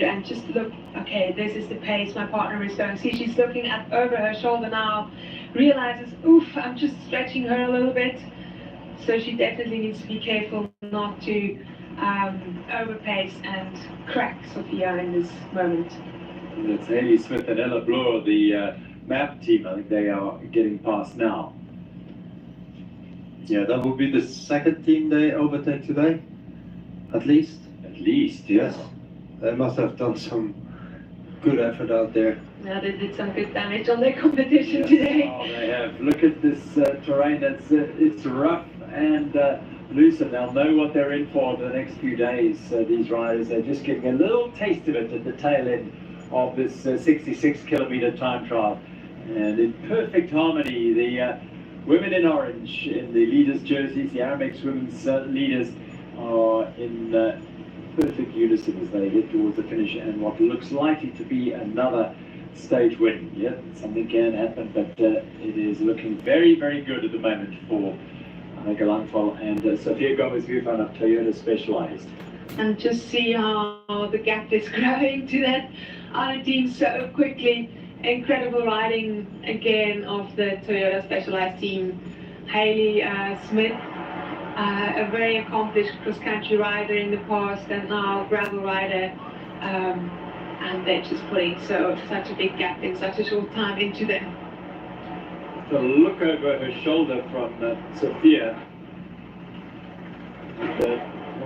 and just look, okay, this is the pace my partner is going. See, she's looking at over her shoulder now, realizes, oof, I'm just stretching her a little bit. So she definitely needs to be careful not to overpace and crack Sophia in this moment. That's Haley Smith and Ella Bloor, the MAP team. I think they are getting past now. Yeah, that will be the second team they overtake today, at least. At least, yes. They must have done some good effort out there. Yeah, they did some good damage on their competition today. Oh, they have. Look at this terrain. It's rough and loose, and they'll know what they're in for the next few days. These riders are just getting a little taste of it at the tail end of this 66-kilometer time trial. And in perfect harmony, the women in orange in the leaders' jerseys, the Aramex women's leaders, are in perfect unison as they head towards the finish and what looks likely to be another stage win. Yeah, something can happen, but it is looking very, very good at the moment for Galanfal and Sophia Gomez-Buffon of Toyota Specialized. And just see how the gap is growing to that other team so quickly. Incredible riding again of the Toyota Specialized team. Haley Smith, a very accomplished cross-country rider in the past and now gravel rider, and they're just putting such a big gap in such a short time into them. A look over her shoulder from Sophia. And,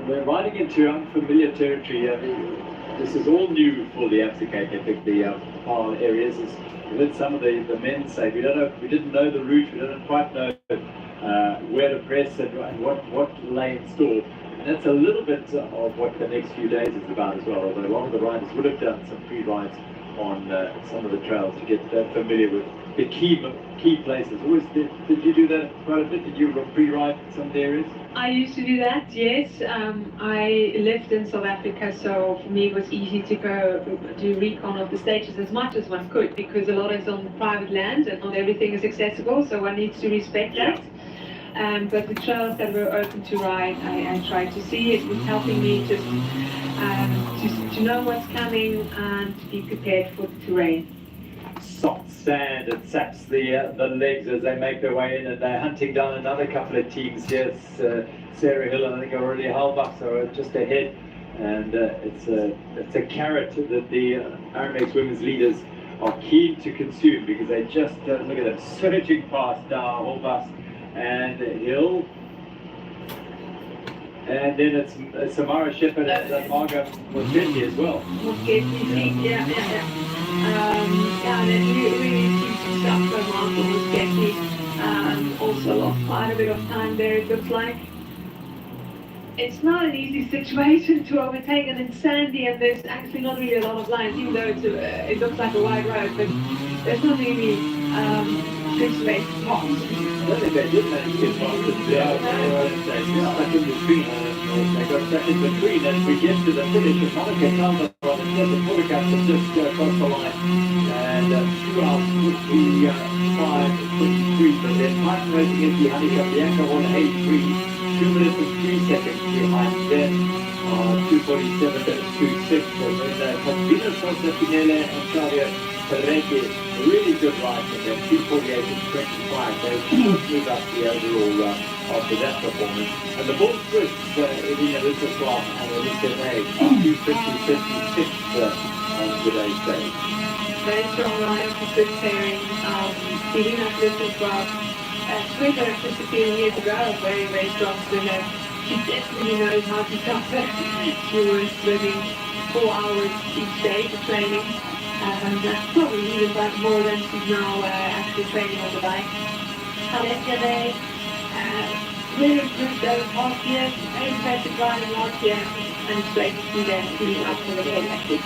we're riding into unfamiliar territory. This is all new for the Absa Cape Epic, the Paarl areas. As with some of the men say, we didn't know the route, we didn't quite know where to press and what lay in store. And that's a little bit of what the next few days is about as well, although a lot of the riders would have done some pre-rides on some of the trails to get familiar with the key places. Did you do that quite a bit? Did you pre-ride some of the areas? I used to do that, yes. I lived in South Africa, so for me it was easy to go do recon of the stages as much as one could, because a lot is on private land and not everything is accessible, so one needs to respect that. But the trails that were open to ride, I tried to see. It was helping me just to know what's coming and to be prepared for the terrain. Soft sand, it saps the legs as they make their way in, and they're hunting down another couple of teams. Yes, Sarah Hill and I think already Halbach are just ahead, and it's a carrot that the Aramex women's leaders are keen to consume, because they just look at them surging past Halbach and Hill. And then it's Samara Shepherd and Margot Moschetti as well. Moschetti, yeah. They really seem to suffer Margot Moschetti. Also lost quite a bit of time there, it looks like. It's not an easy situation to overtake, and it's sandy and there's actually not really a lot of lines, even though it looks like a wide road, but there's not really good space to pass. I think they did manage to get past it. They got stuck in between. They got stuck in between as we get to the finish. And Monica Cannondale on the the Portuguese have just crossed the line. And 2 hours 55.23, but then time racing is the Honeycomb Bianca 183. 2 minutes and 3 seconds behind them, 2:47.26. And then Convino Sosa Pinele and Claudia Ferretti, really good ride from them, 2:48 and 25. They moved up the overall after that performance. And the Bull Swiss, Elina Ritterslav and Elisa May, 2:50.56 on today's day. Very strong rider for good pairing. Elina Ritterslav. Swimmer just a few years ago, very, very strong swimmer. She definitely knows how to suffer. She was swimming 4 hours each day for training. That's probably even more than she's now actually training on the bike. Alessia Day, really improved over past year. Very impressive riding last year, and it's great to see them team up for the Olympics.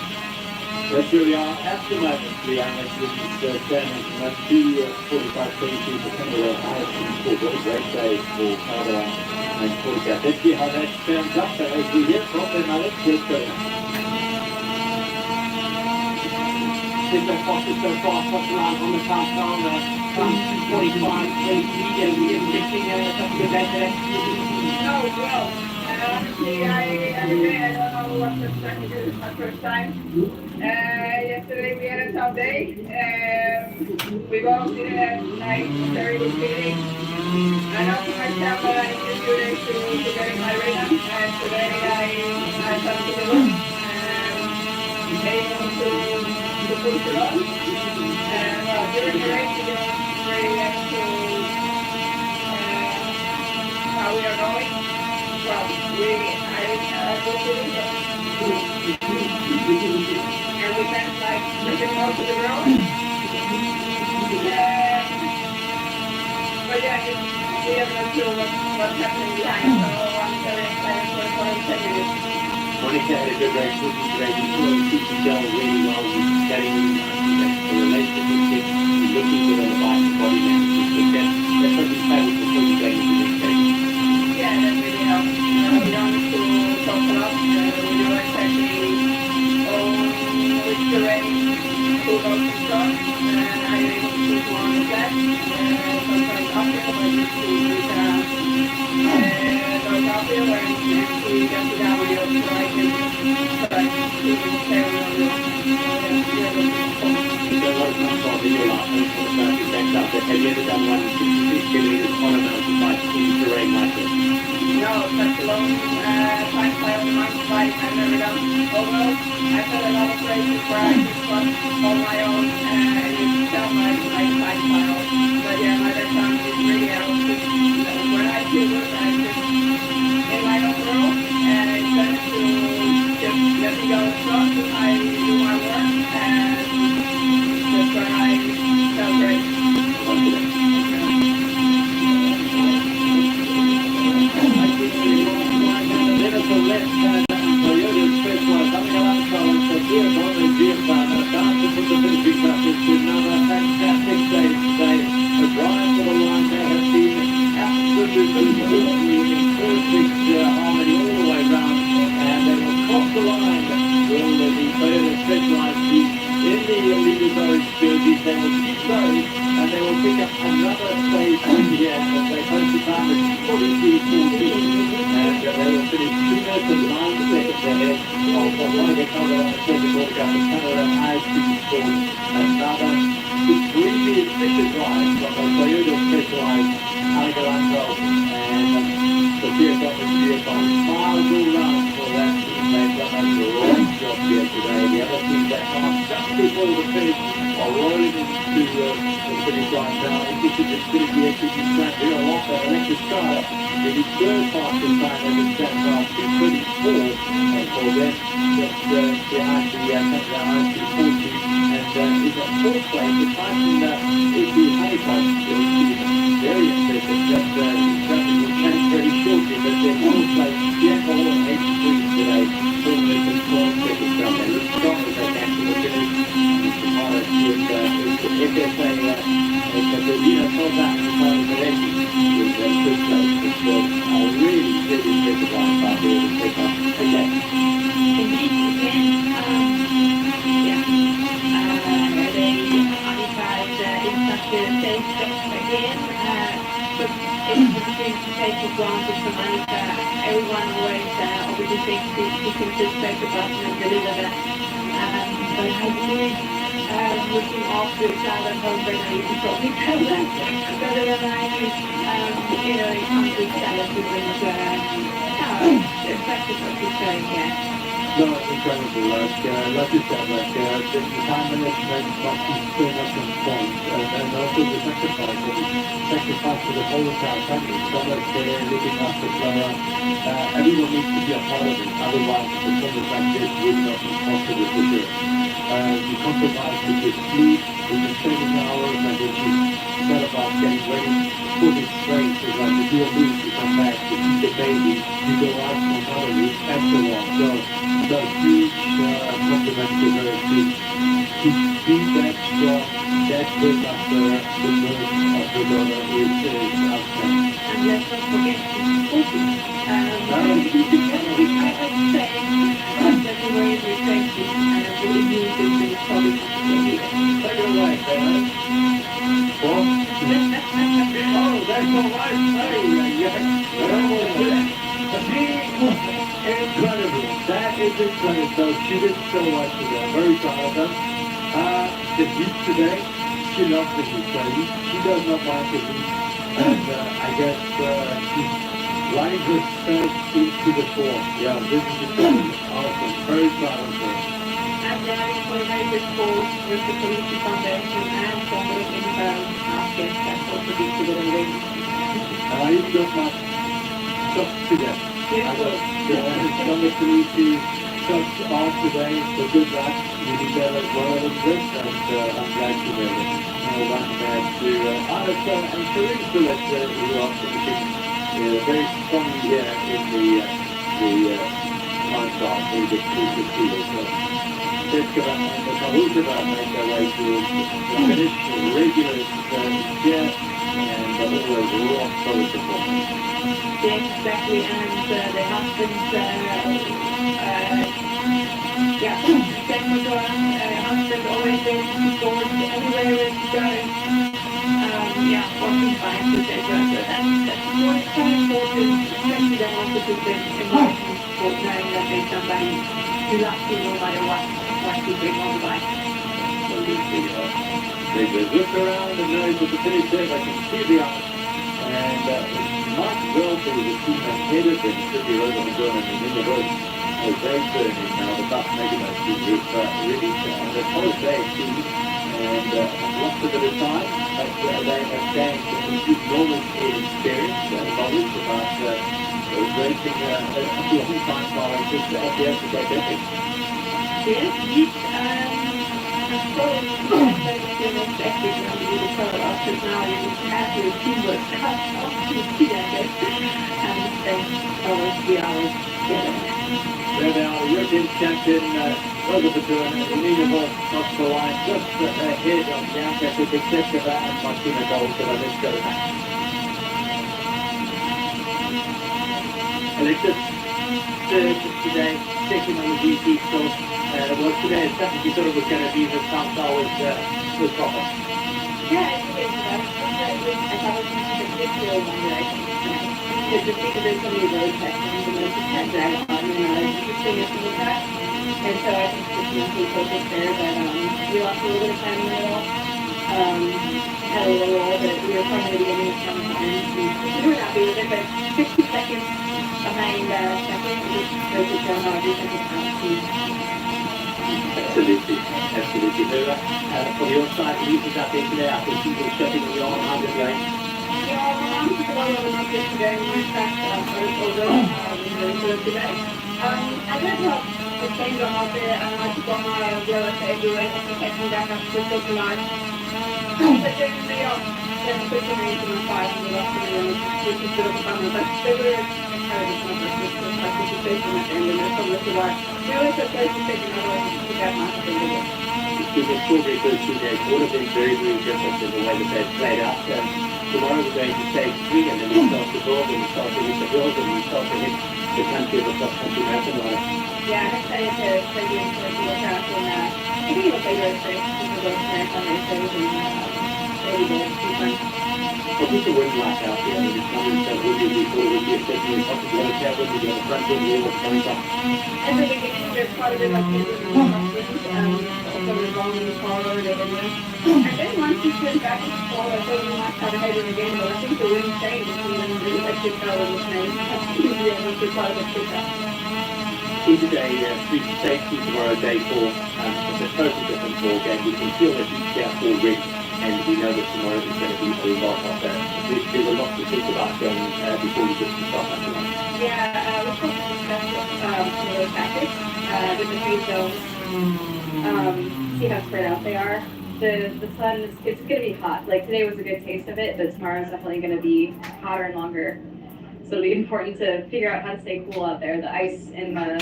That's really our at the moment, the Aramex women's standings, and that's 2:45.22 for Cannondale Harrison School. What a great day for Cannondale and Portugal. Let's see how that turns up as we hear from them. Let's go. It's so far, top line on the countdown, 2:45.23, and we are missing a couple of better. Oh, well. Honestly, I admit I don't know what to expect to do. This is my first time. Yesterday we had a tough day. We both didn't have like very good feeling. I know for myself that I need a few days to get in my rhythm. And today I felt a little able to push it on. Well, during the race we don't really have to how we are going. Well, I go to VIVO. And we spent like pretty most of the road. But yeah, we have no clue what's happening behind, so I'm very excited for the second. Monica had a good race, looking great. You saw her keep gel really well. She's getting the relationship with kids. She's looking good on the bike and body language. So that's what we felt before you going into this race. Yeah, that really helps. We don't need to talk a lot. We know exactly which terrain who goes in front. I am able to put one on the flat. Sometimes after, but I need to use those uphill and to get to down with you so I can start keeping the carry on the You've got a lot of time on in your last race for the first next up. Have you ever done 166 kilometers on a mountain bike in terrain like this? No, such a long time trial on the mountain bike I've never done. Although I've had a lot of races where I just got on my own and it felt like time trial. But yeah, my best time is really when I feel good, I just in my own world and instead to just let me go strong, I do my work and that's when I felt great. Liverpool left Toyota Specialized coming along Collins, so here on the GM dancing with the finishing touches to another fantastic day today. A drive for the line there has been absolutely in perfect harmony all the way round, and they will cross the line. Will the Toyota Specialized be in the leaders' orange jerseys? They will keep those, and they will pick up another stage win here as they post the time at 43-14. And they will finish 2 minutes and 9 seconds ahead of one of the Cannondale on the second autograph. And Cannondale has been scored another extremely efficient ride from a Toyota Specialized Algalanco and Sophia Thomas here by miles all round for that team. They've done a great job here today. The other team that come just before the finish are rolling into the finish line now. This is just going to be SUV track. We are off at Electric Star. The third fastest time ever set now, 2:34, and for them, just behind the Cannondale IC40, and is at fourth place. The Titan is the Honeycomb, very impressive. Just traffic will change very shortly, but they're fourth place. Bianco on 83 today, 4 minutes and 12 seconds down there. Let's start with that national finish. Tomorrow with FSA, Caterina Soldat and Carlos Moretti with fifth place. It's a really impressive line by here to pick up again. Indeed, again, yeah, they modified in such a safe stop again, but it's difficult to take for granted for Monica. Everyone always obviously thinks she can just press the button and deliver that. But I believe looking after each other, husband, you can probably tell that better than I do. It comes with challenges and it's practice what you're showing here. No, it's incredible. Like you said, the time management must be so much on point, and also the sacrifice for the whole entire family. So much looking after Clara. Everyone needs to be a part of it. Otherwise, the something like this would not be possible for sure. You compromise with your sleep, with your training hours, and when you set about getting ready for this race, it's like if you lose, you come back, you keep the baby, you go out for another week, and so on. So huge compliment to her to be that strong, that good after the birth of the daughter is outstanding. And let's not forget she's 40. I would say that we were in the 20s and I believe music is probably Take it away, Dana. What? Oh, that's all right. Hey, yeah. So she did so well today. I'm very proud of her. The heat today, she loves the heat. She does not mind the heat. And I guess she rides herself into the form. Yeah, this is awesome. Very proud of her. And then for a very good cause with the Community Foundation and Somebody in Asking, that's also been to the ring. You've got my shop today. Yeah, I got some community shops off today, so good luck. You did that as well as this, and I'm glad you made it. One there to Absa and Cannondale, who are finishing very strongly here in the time trial. Very good to see this. Jessica and the Kahutava make their way to the finish, regulars here, and always rock solid performance. yes, exactly, and the husband, husband always there to support everywhere where he's going. Working fine, etc. So that's quite important, especially then also to the emotional support, knowing that there's somebody who loves you no matter what you bring on the bike. They just look around and know that the finish there, they can see the ice. And it might well be the team ahead of them should be over the gun and in the bush. As they're turning now, the bus negative group really the whole day team and lost a bit of time, but they have gained enormous experience and knowledge about racing a long time while just at the end of their decade. Yes, I suppose the next epic will be the color after now you have your teamwork cut off to see that and then always be ours together. There they are, European champion over the turn, Nina across the line, just ahead of Janka Kubicevic and Martina Golkova. Let's go back. Alexis, third today, second on the GC score. Was today a strategy sort of was going to be the sound was proper? Yeah, I think it's I thought it was just a good deal one direction. Just because there's so many road sections and there's just kind of drag on and interesting to look at. And so I think just being focused there, but we lost a little bit of time in the middle. Had a little roll, but we were from the beginning of some time. We were happy with it, but 60 seconds behind second, which goes to show how everything is happening. Absolutely. From your side, Lisa's out there today. I think people are shutting on the arm. How's it going? Yeah, I'm just going to look at today when I tracked today. I don't know the change on out there, and I took on my umbrella to everywhere, and taking back up to the line. But generally, then pushing into my 5 and the last one, which is a bit of a bummer, but they were encouraged on this, with participation at the end, and they're from the July. We always have place to take another one to get my ability. It's been extraordinary first 2 days. All of them very, very different in the way that they've played out. Tomorrow we're going to stage 3 and then we start to build and we start to hit the hills and we start to hit the country of the cross-country marathon line. Yeah, I'm excited to start doing some look out and I think it'll be very safe because those marathon races and it'll be fun. What is the wind like out there? It's coming so windy before we get certainly possible to have when we get the front wind wheel what's coming from. At the beginning, there's quite a bit of wind in the crosswind, also the long in the corridor, and then once you turn back into the corridor, I thought we might have a headwind again, but I think the wind changed and then the electric power was made. Yeah, once we quite a bit quicker. Today, 3 to safety, tomorrow day 4. It's a totally different ball game. We can feel the heat gap already, and we know that tomorrow is going to be a lot of that. There's a lot to think about before you get to start that one. Yeah, we're supposed to discuss some of those tactics with the 3 zones. See how spread out they are. The sun, it's going to be hot. Like today was a good taste of it, but tomorrow is definitely going to be hotter and longer. So it'll be important to figure out how to stay cool out there. The ice and the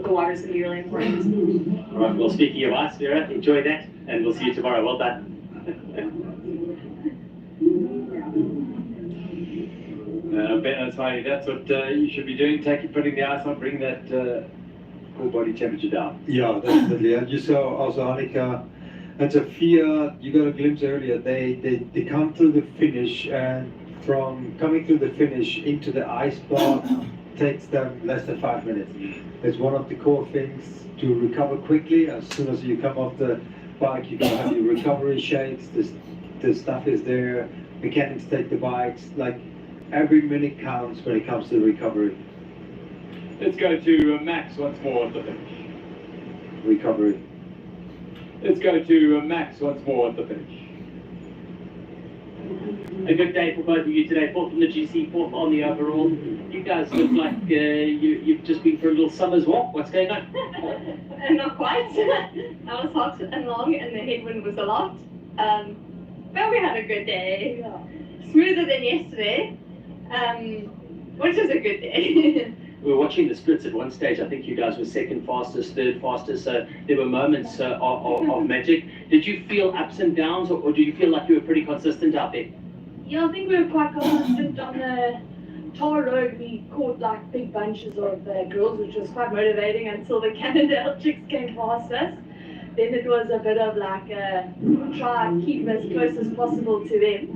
water is going to be really important. All right, well, speaking of ice, Vera, enjoy that, and we'll see you tomorrow. Well done. Ben, that's what you should be doing. Putting the ice on, bring that core body temperature down. Yeah, definitely. And you saw also Annika and Sophia, you got a glimpse earlier, they come through the finish, and from coming through the finish into the ice bar, takes them less than 5 minutes. It's one of the core things to recover quickly. As soon as you come off the bike, you're gonna have your recovery shakes. The stuff is there. Mechanics take the bikes. Like every minute counts when it comes to recovery. Let's go to Max once more at the finish. Recovery. Let's go to Max once more at the finish. A good day for both of you today. Fourth in the GC, fourth on the overall. You guys look like you've just been for a little summer's walk. What's going on? Not quite. That was hot and long, and the headwind was a lot. But we had a good day. Smoother than yesterday, which was a good day. We were watching the splits at one stage. I think you guys were second fastest, third fastest. So there were moments of magic. Did you feel ups and downs, or do you feel like you were pretty consistent out there? Yeah, I think we were quite consistent on the tar road. We caught like big bunches of girls, which was quite motivating until the Cannondale chicks came past us. Then it was a bit of like try and keep as close as possible to them.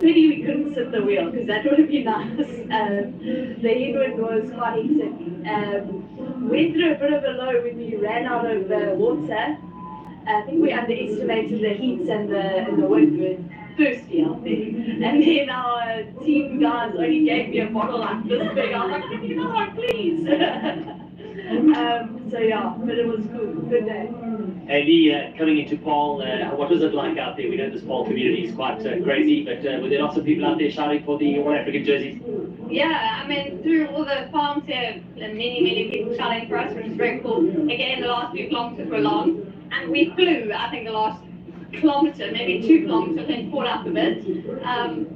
Pity we couldn't sit the wheel because that would have been nice. The headwind was quite hectic. Went through a bit of a low when we ran out of water. I think we underestimated the heat and the wind. We were thirsty out there. And then our team guys only gave me a bottle like this big. I was like, can you not, please? So yeah, but it was good. Good day. Lee, coming into pole, what was it like out there? We know this pole community is quite crazy, but were there lots of people out there shouting for the All African jerseys? Yeah, I mean, through all the farms here, many people shouting for us, which is very cool. Again, the last few kilometers were long, and we flew, I think, the last kilometer, maybe 2 kilometers, and caught up a bit,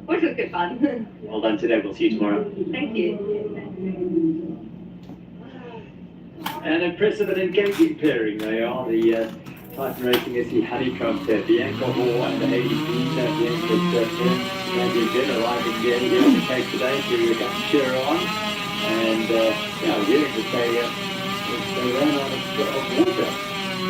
which was good fun. Well done today. We'll see you tomorrow. Thank you. An impressive and engaging pairing they are, the Titan Racing SE Honeycomb pair, Bianca Hall and the Hayley Dean, Bianca's friends, Mandy and Jen arriving here in the case today to cheer her on, and yeah, hearing that they ran out of water.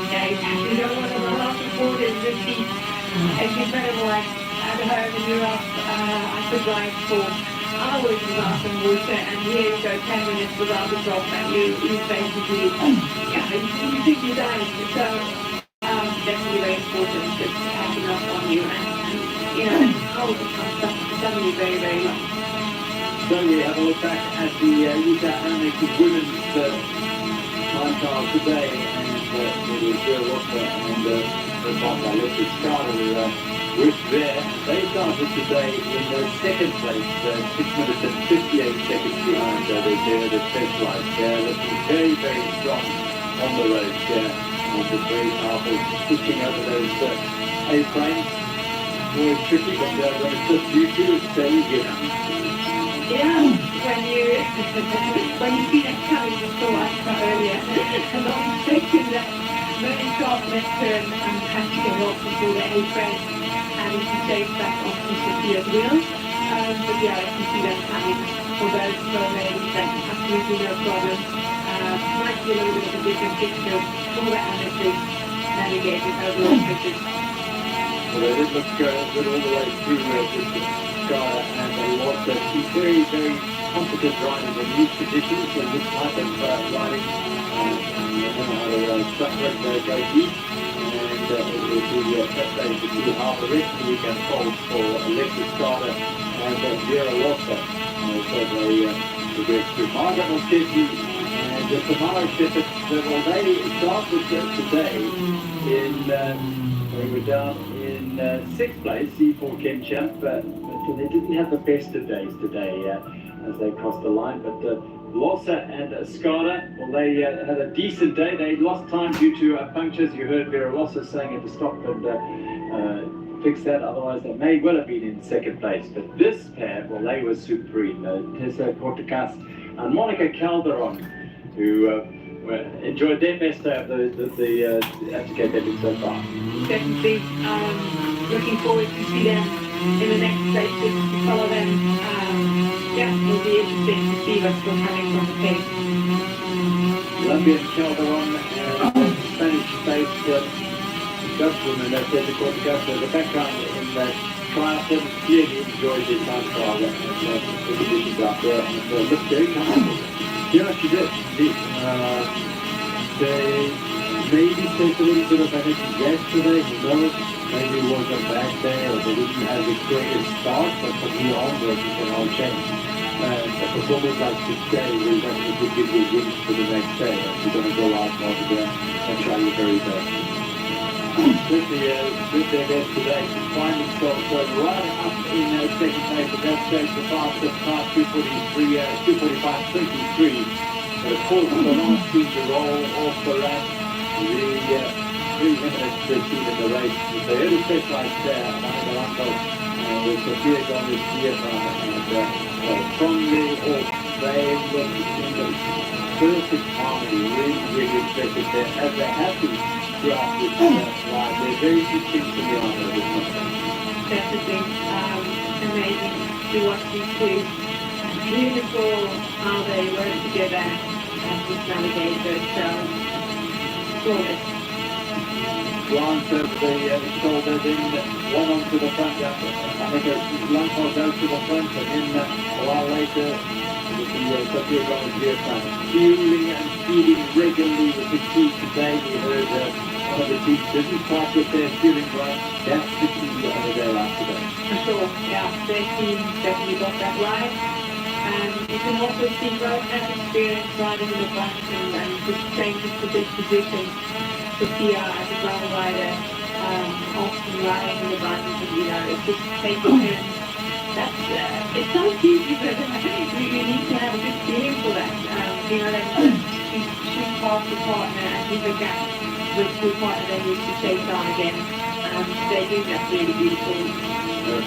Yeah, exactly. Don't want to run off the board is just it's incredible. Like at home in Europe, I could ride for hours without some water, and here you go 10 minutes without the drop, and you basically, yeah, you think you're dying. So definitely very important just having up on you, and you know, all the stuff is suddenly very long. So we have a look back at the Utah Animated Women's time trial today, and it was Walker and the partner, Leslie Scarter, with there. They started today in second place, 6 minutes and 58 seconds behind the Specialized. Looking very strong on the road there. And just very powerful, pushing over those A-frames. Always tricky, but when it's just you two, it's easy enough. Yeah, when you see that coming, you saw us earlier, and not expecting that very sharp left turn and catching a rock before the A-frame. And you can chase back off the Sophia's wheels. But yeah, I can see them coming for those slow lanes. That's absolutely no problem. Might be a little bit of a different picture for the amateurs navigating overall pitches. Well, they did look good all the way through with Scarlett, and they was two very competent riders in these conditions and this type of riding. They know how to track their go deep. And it will be fascinating to see how the rest of the weekend folds for Alexis Carter and Vera Walker. So they go through Margaret Montesi and Tamara Shepherd. Well, they started today in, they were down in 6th place, C4 Ken Champ, but they didn't have the best of days today as they crossed the line. But Lossa and Escada, well, they had a decent day. They lost time due to punctures. You heard Vera Lossa saying at the stop and fix that, otherwise they may well have been in 2nd place. But this pair, well, they were supreme. Tessa Cortacas and Monica Calderon, who enjoyed their best day of the Absa Epic so far. Definitely looking forward to see them in the next stages, to follow them. Yeah, it'll be interesting to see what's still coming from the pace. Colombian Calderon and Spanish-based Dutchwoman, Tessa Cortacas, the background in that Triathlon clearly enjoyed the time trial and the conditions out there, and looked very comfortable. Yeah, she did. Indeed. They maybe spent a little bit of energy yesterday, who knows? Maybe it was a bad day or they didn't have a great start, but from here onwards it can all change. A performance like today will definitely give you wings for the next day. You're going to go out once again and try your very best. With their best today, find themselves right up in second place, and that shows the fastest time, 2:45.23. But of course, the last team to roll off the ramp, the three eminent team in the race. They had a specialized there, Cannondale with Sophia Gomez here, and from the off, they were in the perfect harmony, really expected there, as they have been throughout this ride. They're very distinct to the honor of this one. Definitely amazing to watch these two. Beautiful how they work together as this navigator. So, flawless. Glance over the shoulder, then one onto the front. I think Lampard goes to the front, and then a while later, with the Sophia Gomez here front. Fueling and feeding regularly with the key today. We heard one of the teams didn't quite get their fueling right. That's the key over their lap today. For sure, yeah, their team definitely got that right. And you can also see Rose has experience riding in the front and just changes to this position. Sophia as a gravel rider, often riding in the front, and it's just taking turns. That's, it sounds easy, but you need to have a good feeling for that. They shoot past the partner and leave a gap with the partner they need to chase on again. They do that really beautiful.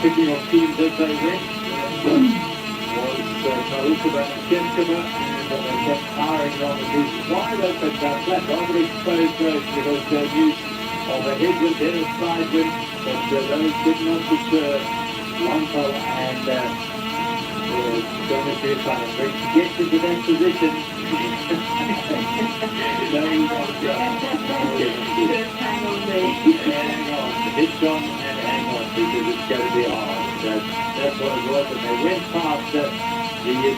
Picking up teams as they went was Karukova and Kenkova, and they kept firing on the news wide open, flat, rather exposed roads because news of a headwind, then a side wind, but those did not deter Lampard and Gomez here trying to get into that position. No, he won't go. Just hang on there. Hang on, hit on and hang on, because it's going to be hard. That's what it was, and they went past the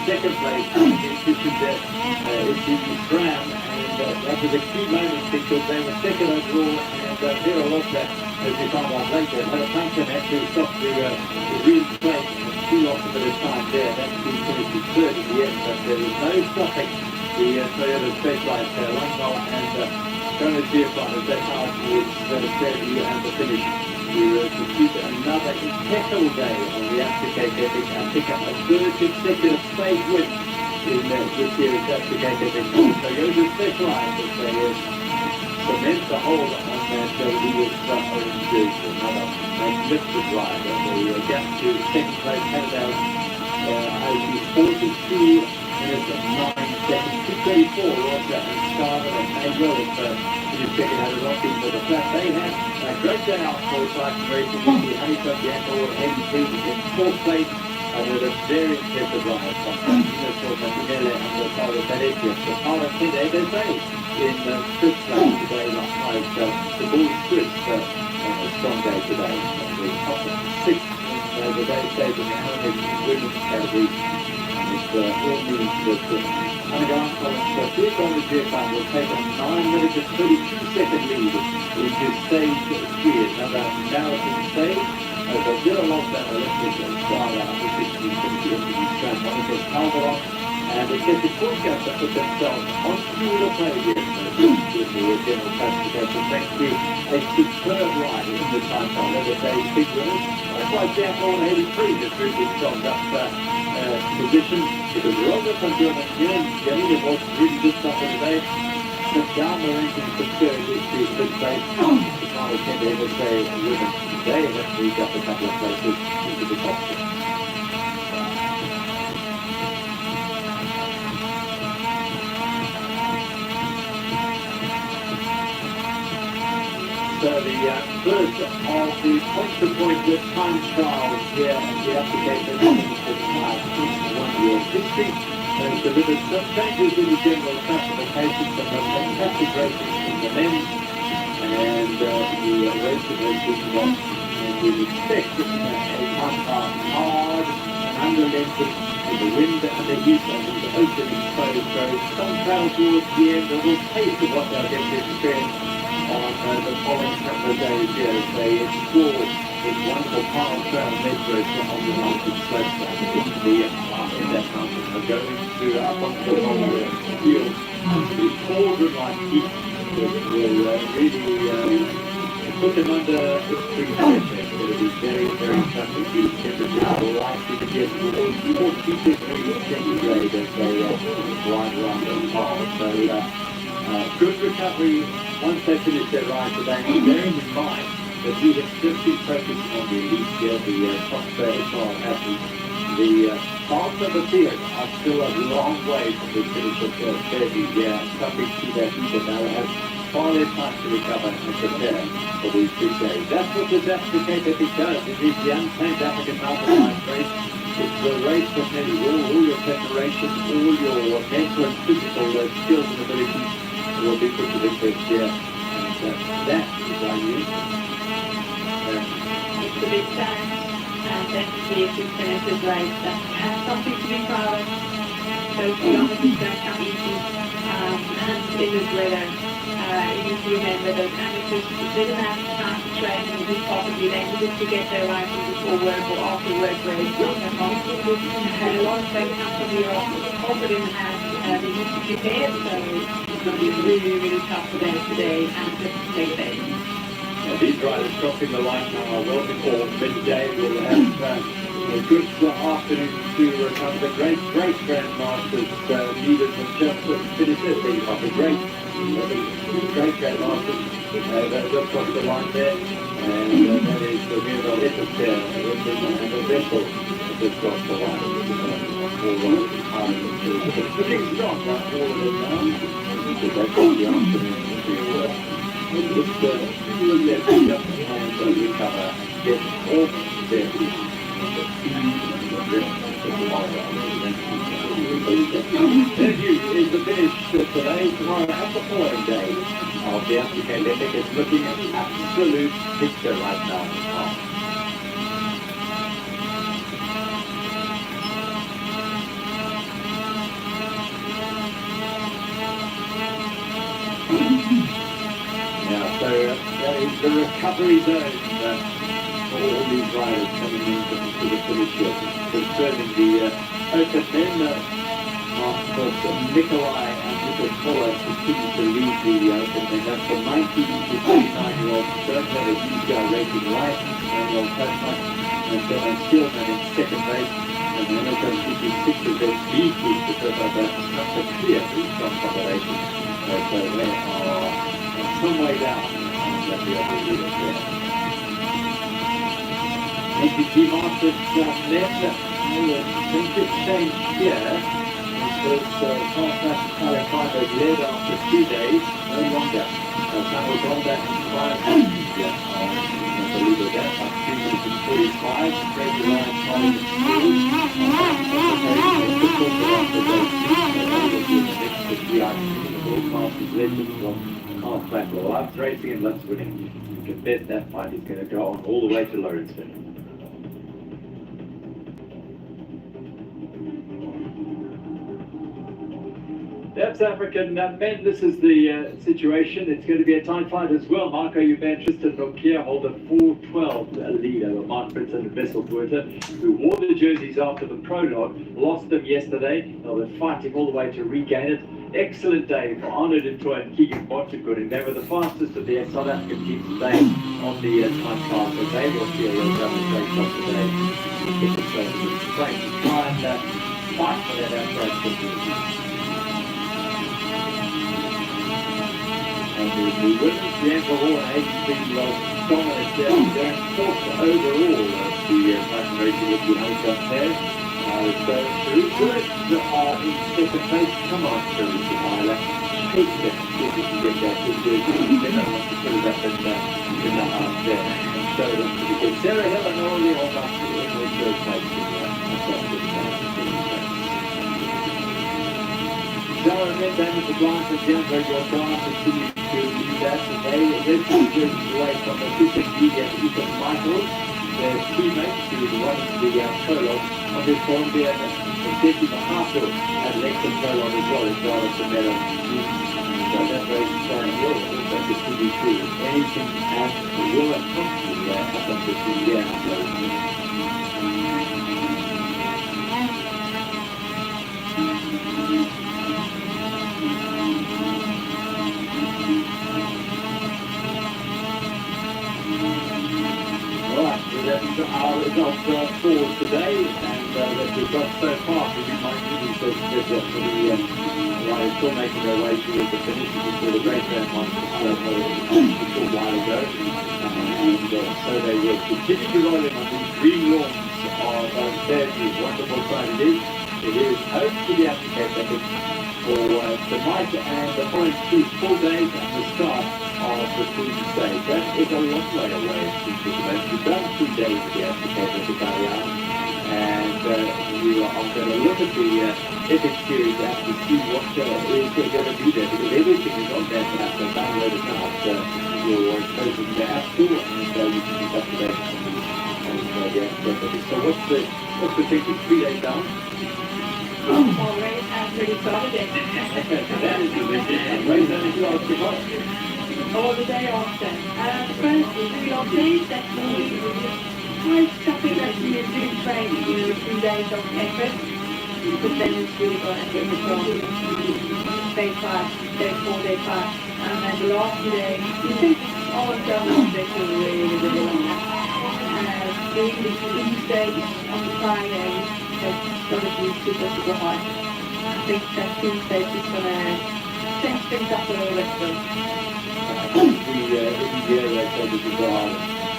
second place institution that is the Tram, and that was a key moment because they were second overall, and Vera Lotta, as we found out later, had a puncture and had to stop the reinplate. She lost a bit of time there. That team finished third at the end, but there was no stopping the Toyota Specialized Lampard and Gomez here as they powered towards the Australia and the finish. To keep another impeccable day on the Absa Epic and pick up a third consecutive stage win in this year's Absa Epic. Toyota Specialized as they cement the hold on that Lewis Orange another magnificent ride. The gap to second place Cannondale is 42 minutes and 9 seconds. 2:34 Roger and Scarver and Manuel if second had a rocking for the flat. They had a great day out for cycling racing with the Honeycomb Bianco 83 in fourth place with a very impressive ride from Cannondale and the Paolo Parecchio. So Paolo Cannondale, they say, in fifth place today last night. The boys Swiss a strong day today. The top of sixth in the day stage in the Hellenic women's category. It's all means that underground column Sophia Gomez will take a 9 minutes and 32-second lead into stage 3, another marathon stage. They did a lot of that Olympic style out of the 60 strand. Monica Calderon and the Kessie Pulkas that put themselves onto the podium with the general classification thanks to a superb ride in the time trial. Another day's big winners. That's why Bianco 83 just moved themselves up position because Roger from Germany Janine was really good stuff in the day. But down the ranking for third is the big place. The final 10 days of say women today have moved up a couple of places into the top 10. So the first of the point-to-point with time trials here at the application is 1 year history and delivered some changes in the general classification, some fantastic races in the men's and the racing races in we'd expect a time trial hard and unrelenting in the wind and the heat and the open exposed roads. Some travel towards the end, a little taste of what they'll get to experience on the following couple of days here as they explore this wonderful power trail network on the mountain slopes in that mountain. They're going through up onto the whole field, the cauldron-like heat will really put them under extreme pressure. It's going to be very, very tough to keep temperatures are likely to get 40 degrees centigrade as they ride around the park. So good recovery once they finish their ride today. And bearing in mind that we have just been focusing on the elite here, the top HR athletes. The parts of the field are still a long way from the finish of 30 here, something to that people now have far less time to recover and prepare for these big days. That's what this African Cape Epic does. It is the untamed African mountain bike race. It's the race that nearly all your preparation, all your mental and physical skills and abilities will be put to the test here. And that is our use. It's a big time. And definitely if we finish this race, that's something to be proud of. Those kilometers don't come easy. And in this weather, you need to remember that amateurs didn't have time to train in this possibly. They needed to get their riding before work or after work where it's not their fault. And a lot of them come from Europe, also didn't have the need to prepare, so it's going to be really, really tough for them today and just to take days. These riders crossing the line now are well before midday. We'll have a good afternoon to recover the great grandmasters needed to just finish it. These are the great grandmasters that just crossed the line there. And that is the VIVO there, and the vessel that just crossed the line. Looking strong, right? All of them now. So that's the afternoon to just let them up and recover and get off their feet. There is the finish today, tomorrow and the following day of the African Cape Epic. It's looking an absolute picture right now. So that is the recovery zone for all these riders coming into the finish here. Concerning the open men, Nikolai and Nicola continue to lead the open men. That's the 19 to 39-year-olds who don't have a UCI racing license, Manuel Postman and Stefan Steelman in second place. And then they're going to be 6 of their B teams because of that such a clear strong combination. So they are some way down. NTT Masters left some good change here because Fast Cycleops has led after 2 days, no longer. Samuel Gondak and 5 yeah, I believe that, about 3 minutes and 45, Crazy Ryan trying to Loves racing and loves winning. You can bet that fight is going to go on all the way to Lawrenceville. The Absa African men, this is the situation. It's going to be a tight fight as well. Marco Eubank, Tristan Nokia hold a 4-12 lead over Mark Fritz and Wesseltwerter, who wore the jerseys after the prologue, lost them yesterday. They'll be fighting all the way to regain it. Excellent day for Arnold and Toy and Keegan Botchagooning. They were the fastest of the South African teams today on the time trial, so they will feel a demonstration of today. Trying to try and fight for that outside. And the women's Bianca Hall and 83-year-old dominant there. They're fourth overall of the time racing with the Honeycomb pair. So Teresa are in second place. Come on, Teresa Myler. Take them. See if you can get that good jersey. Then I want to put it up in the half there. So that's pretty good. Sarah Hill and Orly all back to the English third place. Sarah Hill, Daniel DeBlanc and Jan Gregoire continues to lead that they lifted away from the Ethan Media and Ethan Michaels, their teammates who won the prologue of this Colombia and Desi Mahato had an excellent prologue as well as well as the medal. So that race will also continue through anything as will and possibly happen this year. Right, so that's our results for today, and that we've got so far. We might even say that for the riders still making their way towards the finish before the great grand one a short while ago. And so they will continue to roll in on these green lawns of Fairview. Wonderful side it is. It is home to the Africa for tonight and the following 4 days at the start of the cruise stage. That is a long way away. We've done 2 days of the Africa to carry out, and we are going to look at the Epic series app to see what is going to be there, because everything is on there for that. So download it now. You'll post it in the App Store, and you can pick up the data and the Africa. So what's the thinking? 3 days down? Already pretty started it. That is the big race only 2 hours before. Or the day after. First, the last days, definitely quite something that you do train, 3 days of effort, but then it's really got to get from day 5, day 4, day 5, and then the last day, you think all of them days are really, really long. Doing the cruise stage on the Friday, that's going to be super, super hard. I think that cruise stage is going to change things up a little bit for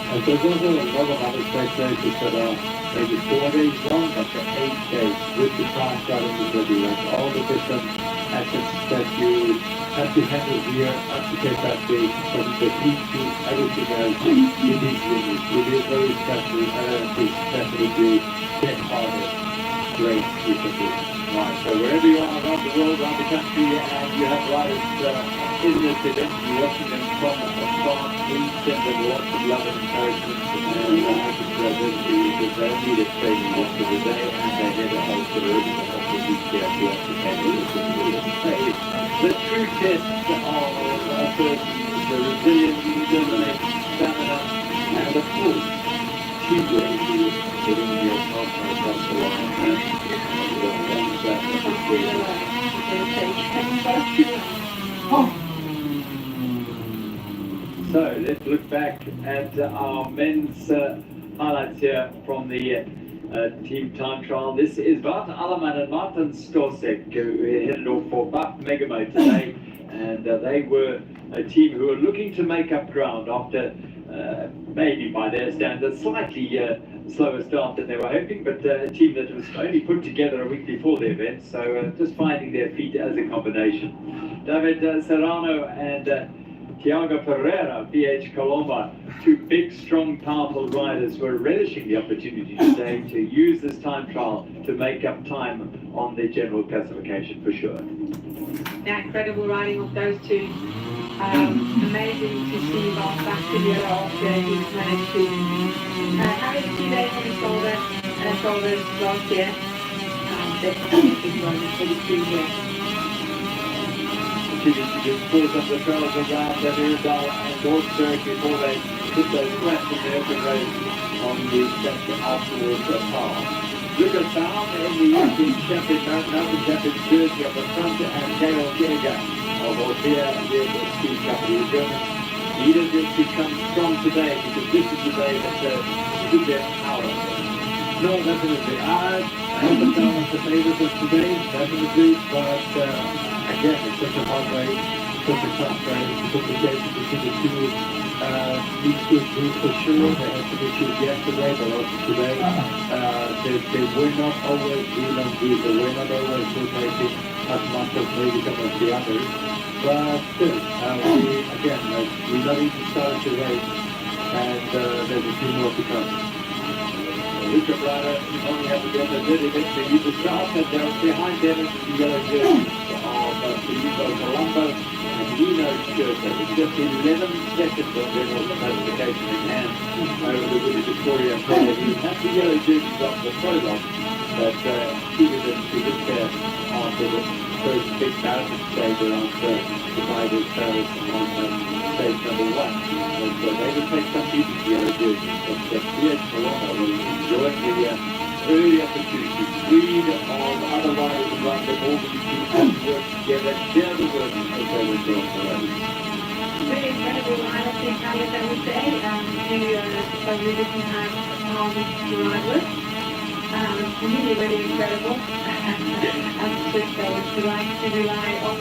And there's also a lot of other track races that are maybe 4 days long, but for 8 days with the time starting to ready, like all the different assets that you have to handle here, applicate that day, from the heat to everything else, it is unique. It is very special, and it's definitely the hardest race you can do. Right, so wherever you are around the world, around the country, and you have riders in this event, you're watching them from afar, we send them lots of love and encouragement, and I think that they need a training most of the day, and they never hold the rest of the week there to applicate it. The true test of a person, the resilience, determination, stamina, and of course, teamwork, getting your partner across the line. So let's look back at our men's highlights here from the team time trial. This is Bart Alleman and Martin Storsek who headed off for Buff Megamo today, and they were a team who were looking to make up ground after maybe by their standards slightly slower start than they were hoping, but a team that was only put together a week before the event, so just finding their feet as a combination. David Serrano and Tiago Pereira, PH Coloma, 2 big, strong, powerful riders, were relishing the opportunity today to use this time trial to make up time on the general classification for sure. Yeah, incredible riding of those two. Amazing to see Bob back to the other after he's managed to have a few days on his shoulders last year. Definitely a big moment for the team here. Continuing to just pull some of the trails around Cannondale and Goldberg before they hit those flats in the open race on the sector afterwards at par. Lucas Baum in the European Champion Mountain Champion jersey of the front, and Gail Jäger of Austria with the ski company. The Germans needed it to come strong today, because this is the day that should get out of it. No, definitely. I hope and down with the favourites of today, definitely, but again, it's such a hard race, such a tough race, the complication between the two these two groups for sure. They had some issues yesterday, but also today. They were not always real and good, they were not always rotating as much as maybe some of the others. But still, we not even started the race, and there's a few more to come. Luca Brada only have to get a little bit to use the start, and they're behind them in the yellow jersey of Filippo Colombo and Nino Schurter with just 11 seconds on general classification in hand over the Willie Victoria pair. He had the yellow jerseys off the prologue, but he didn't care after the first big mountain stage around the Bible Trails on stage number 1. And they would take some beating the yellow jerseys, but VH Milano will enjoy the early opportunity, freed of other riders around the ball to work together, share the work as they were doing the race. Really incredible ride, I think, Elliot, I would say. You didn't have Harvey to ride with. Really, really incredible. As a Swift, I would like to rely on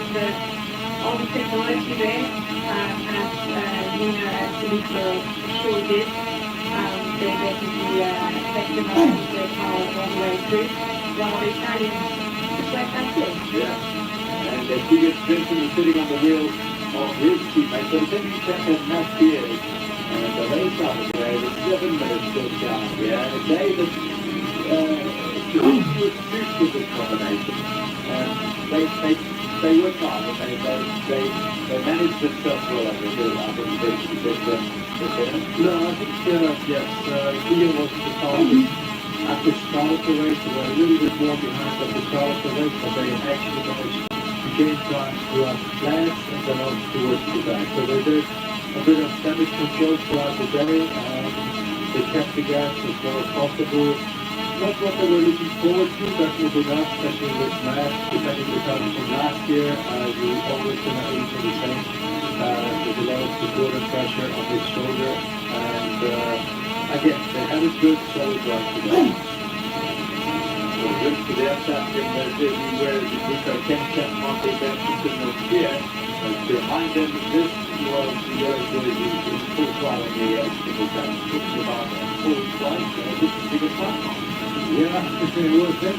the technology there, as Nina and Filippo sure did. They basically technologized their power all the way through, while the Italians just went back in. Yeah, and Tigger Svensson was sitting on the wheel of his teammate, so the second champion Matt Beers, and they started today with 7 minutes still down. Yeah, and a day that was suit with this combination. They worked hard, and they managed themselves well over here. I think No, I think, yes, Ian was the fastest at the start of the race. They were a little bit more behind at the start of the race, but they actually managed to gain time throughout the flags and then on towards the back. So they did a bit of damage control throughout the day. They kept the gas as well as possible. Not what they were looking forward to, definitely not, especially with Matt, depending on the time from last year. You always going to aim for the same. There's a lot of support and pressure on his shoulder, and again, they had a good solid run today. Well, good for their champion, Disney wears the Buka Kenshin Monte Benson was here. And behind them, this was the yellow jersey in full flight on the single time. Talking about full flight, this is the good one. Yeah, it was it.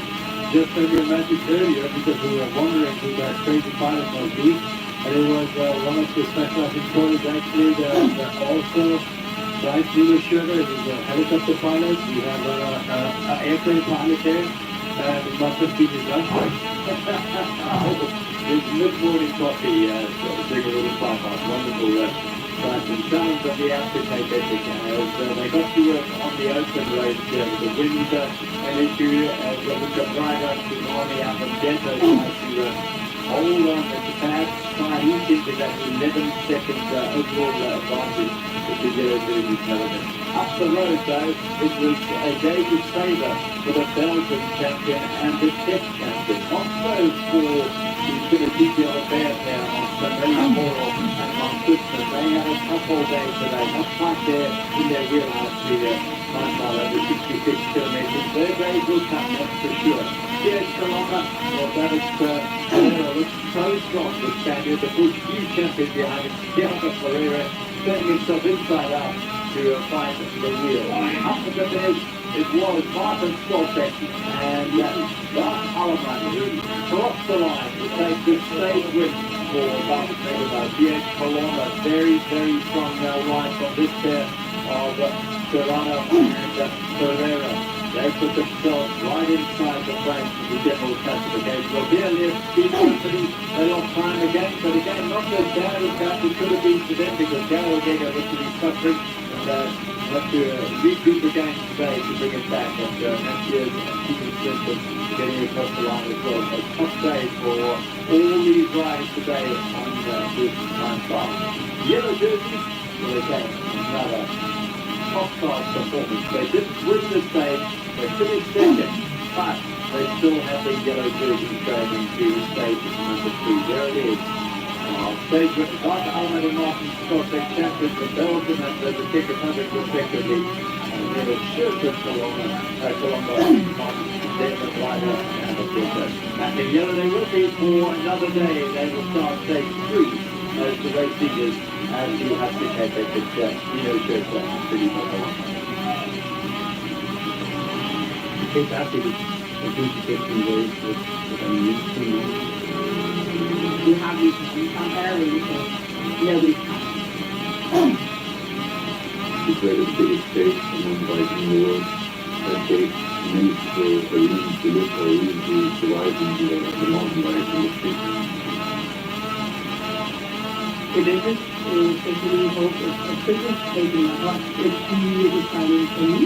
Just as you mentioned earlier, because we were wondering who that crazy pilot might be. And it was one of the specialized employees actually that also drives Nino Schurter. He's a helicopter pilot. We have an airplane pilot there. And it must have been his lunch break. It's mid-morning coffee, bring a little fly past. Wonderful sights and sounds of the Absa Epic as they got to work on the open race here with the wind an issue as Rebecca Bryder to Arnie up and Gento trying to hold on at the pass, try and eat into that 11-second overall advantage with the yellow jersey element. Up the road though, it was a day to savour for the Belgian champion and the Czech champion. Not so for the Philippine Bear pair on Samuel Moro and on Christmas. They had a tough all day today, not quite there in their wheelhouse to time mile over 66 kilometres. They're very good cut, that's for sure. Here's Kalama, well that is looks so strong, the Spaniard, the huge champion behind him, Thiago Ferreira, turning himself inside out to find the wheel. Up at the finish, it was Martin Stoltek and Bart Alleman who crossed the line to take the stage win for about VH Colonna. Very, very strong ride from this pair of Serrano and Ferreira. They put themselves right inside the frame of the general classification. Well, dear Liv, Steve Company, they lost time again, but again, not as bad as perhaps it could have been to them because Garo Gega was to be suffering and have to regroup the game today to bring it back. And Matthews and Stephen Simpson getting across the line as well. A tough day for all these riders today on this time trial. Yellow jerseys, well, again, another top-class performance. They didn't win the stage, they finished second, but they still have the yellow jerseys going into stage number 2. There it is. Stage with Bart Alleman and Martin Stoltek champions in Belgium and the Czech Republic respectively. And then it's Schurter, Colombo, Martin, David Ryder, and of course back in yellow they will be for another day. They will start stage 3 as the race leaders as the Absa Epic Nino Schurter and Filippo Colombo. It's actually a good taking race with a new team. You have these comparatively nobody's coming. It's the biggest stage among bikes in the world. That takes many people a reason to live or a reason to survive in the mountain bike industry. prevented sexually involved a business taking my heart if he decided for me.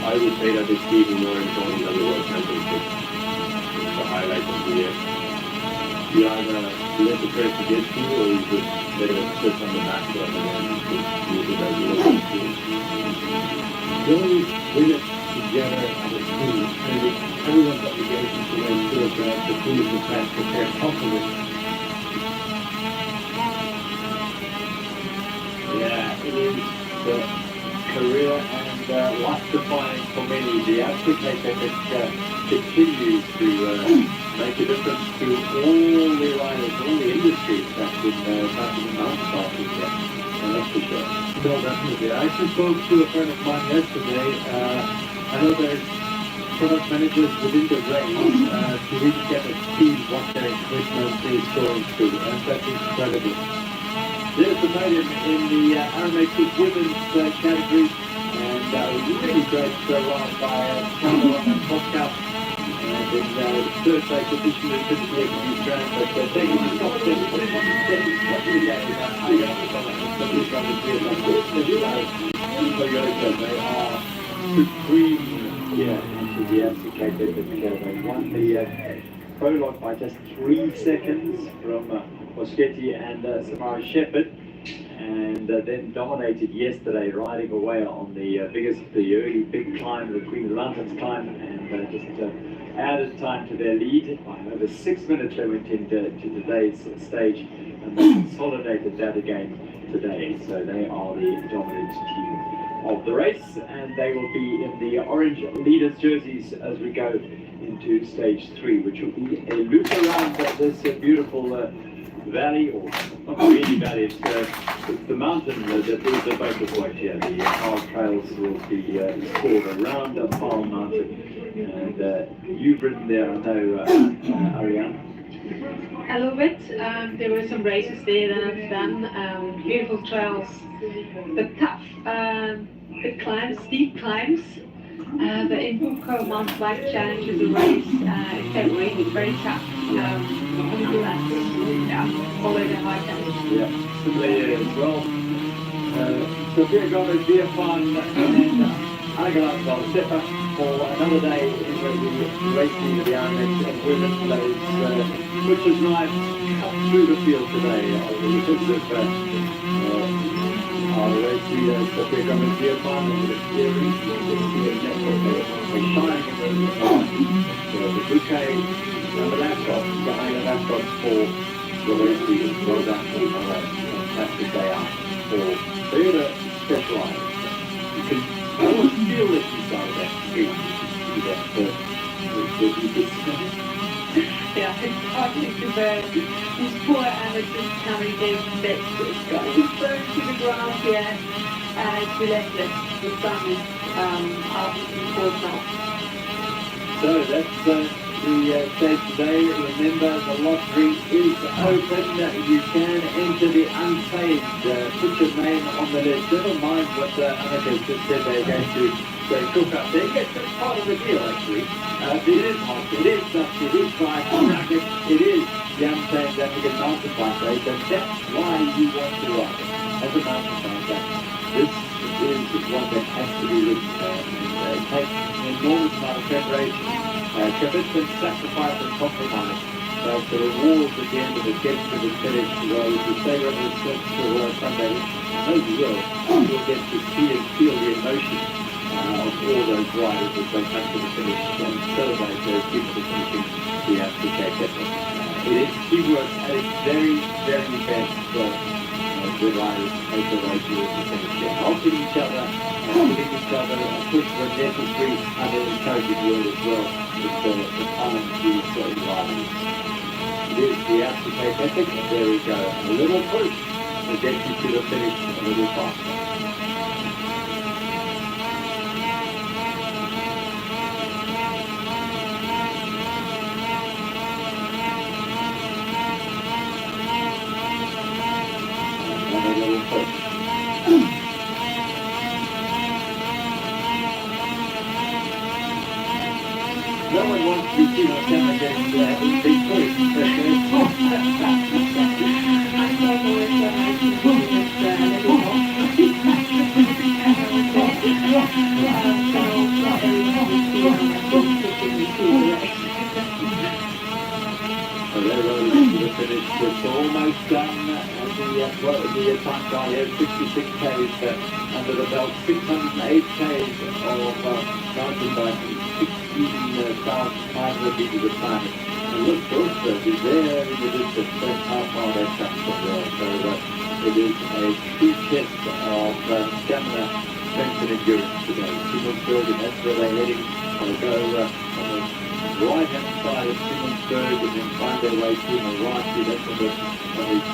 I would say that it's even more important than the World Championship. It's the highlight of the year. You either let the pressure get to you, or you just let it sit on the back of the end and use it as a little tool. You always win it together as a team, and it's everyone's obligation to make sure that the team is the best that they're confident. Yeah, it is the career and life-defining for many. The Absa that continues to make a difference to all the riders, all the industry, in fact, in cycling and mountain biking. And that's for sure. No, definitely. I actually spoke to a friend of mine yesterday. I know there's product managers within the race to really get a feel what their equipment is going through, and that's incredible. There's the podium in the Aromatic women's category, and really great ride by Cannondale and Podcast. And in third place position is going to be able to be strand, but taking the top 10, what really is that? I got to come out and this run is really Toyota, they are supreme here into the Absa They won the prologue by just 3 seconds from Moschetti and Samara Shepherd, and then dominated yesterday, riding away on the early big climb, the Queen of the Mountains climb, and just added time to their lead. By over 6 minutes they went into today's stage, and they consolidated that again today. So they are the dominant team of the race, and they will be in the orange leaders jerseys as we go into stage 3, which will be a loop around this beautiful valley, or not really valley, it's the mountain that is the focal point here. The hard trails will be scored around the Palm Mountain, and you've ridden there, I know, Ariane. A little bit. There were some races there that I've done. Beautiful trails, but tough. The climbs, steep climbs. The Impuco mountain bike challenge is a race in February. It's very tough. Follow the high challenge. Yeah, similarly as well. Sophia Gomez, Biafan, and Anagala Valsepa for another day in the racing of the RMX and women. Those butcher's knives cut through the field today because of our race leader, Sophia Gomez, Biafan, and the steering. They shine in the bouquet and the laptop behind the laptop for the race leaders. Well done. Fantastic day out for they're going to specialise. You can almost feel that you started that street. Yeah, it's hardly to bear. These poor amateurs coming in bed to this guy. He's thrown to the ground here, and it's relentless. The sun is out in the cold now. So that's the stage today. Remember, the lottery is open. You can enter the unsaved. Put your name on the list. Never mind what Annika just said they're going to cook up there. Yes, that's part of the deal, actually. It is hot, it is dusty, it is dry, it is the unsaved African mountain bike race, and that's why you want to ride as a mountain biker. This is one that has to be ridden. It takes an enormous amount of preparation, commitment, sacrifice, and compromise. But the rewards at the end of it, getting to the finish, well, if you stay on the switch till Sunday, I know you will, you'll get to see and feel the emotion of all those riders as they come to the finish and celebrate those people finishing the Absa Cape. It is teamwork at its very, very best. The riders make their way towards the finish, helping each other, giving each other a push when necessary, and an encouraging word as well with the fun of these riders. It is the Absa Cape Epic, and there we go. A little push will get you to the finish a little faster. No one wants to be seen on camera getting big push. I guys done the time trial here, 66 Ks under the belt, 608 Ks of mountain biking, 16,500 meters of climbing. And look, Georgeburg is there in the distance, that's how far they've come from there. So it is a true test of stamina, strength and endurance today. Simmelsberg, and that's where they're heading. They'll go on the right-hand side of Simmelsberg and then find their way to the right. That's on the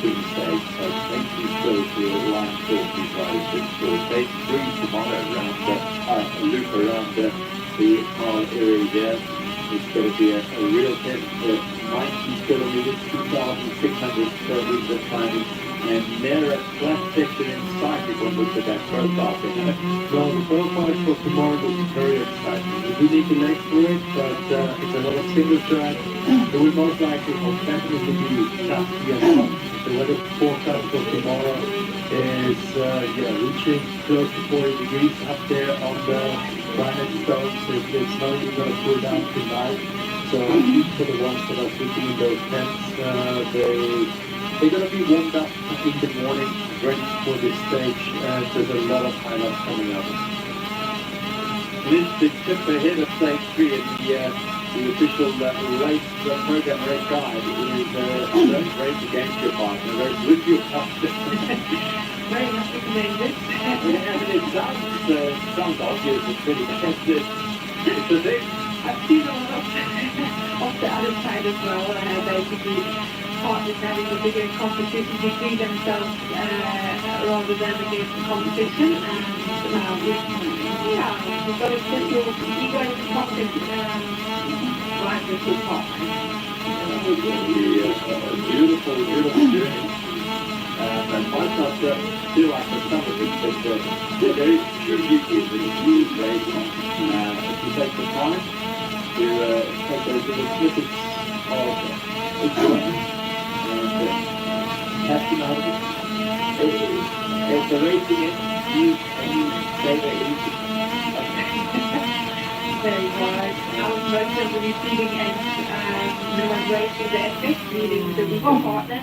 team stage. So thank you so for your line for these riders for stage 3 tomorrow around a loop around the Isle area here. It's going to be a real test for 90 kilometers, 2,600 meters of climbing. And they're a flat section in sight if one looks at that profile. Well, the profile for tomorrow looks very exciting. We do need the legs for it, but it's a lot of single track. It will most likely, or definitely be tough to get up. The weather forecast for tomorrow is reaching close to 40 degrees up there on the granite stones. It's not even going to cool down tonight. So for the ones that are sleeping in those tents, they're going to be warmed up in the morning, ready for this stage, and there's a lot of highlights coming up. An interesting tip ahead of stage 3 in the official race program race guide is don't race against your partner, race with your partner. Very much recommended. I mean, it sounds obvious and pretty tested. It's a thing. I've seen a lot of the other side as well, basically partners having a bigger competition between themselves rather than against the competition. And we've got to put your ego in the pocket right with your partner. It will be a beautiful, beautiful journey. And might not feel like the summer but there is true beauty in this huge race. If you take the time to take those little snippets of enjoyment and captain out of it. If the racing ends, you say that anything. Very wise. Most of the receiving end, no one racing the effect, meaning the weaker partner.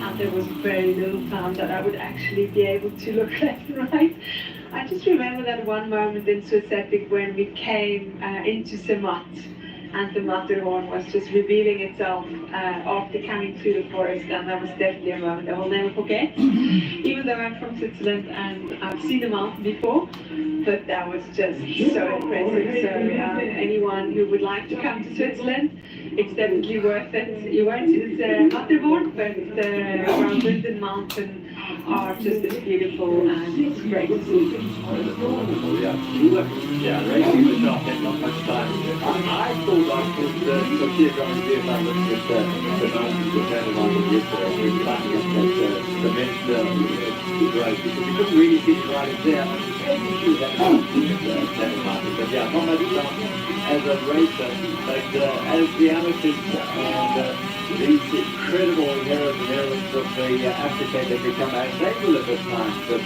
And there was very little time that I would actually be able to look left and right. I just remember that one moment in Swiss Epic when we came into Zermatt, and the Matterhorn was just revealing itself after coming through the forest, and that was definitely a moment I will never forget. Even though I'm from Switzerland and I've seen the mountain before, but that was just so impressive. So anyone who would like to come to Switzerland, it's definitely worth it. You won't see the Matterhorn, but the Graubünden mountain are just as beautiful, and it's great to see. Yeah, racing the shop had not much time. I thought I could Sophia going to be about looking at the mountains of Cannondale yesterday. We were laughing at the men's race because we couldn't really see the riders there. She was at Cannondale. But yeah, not much time as a racer, but as the amateurs and these incredible heroes and heroines of the Africa that become out, they will have time. But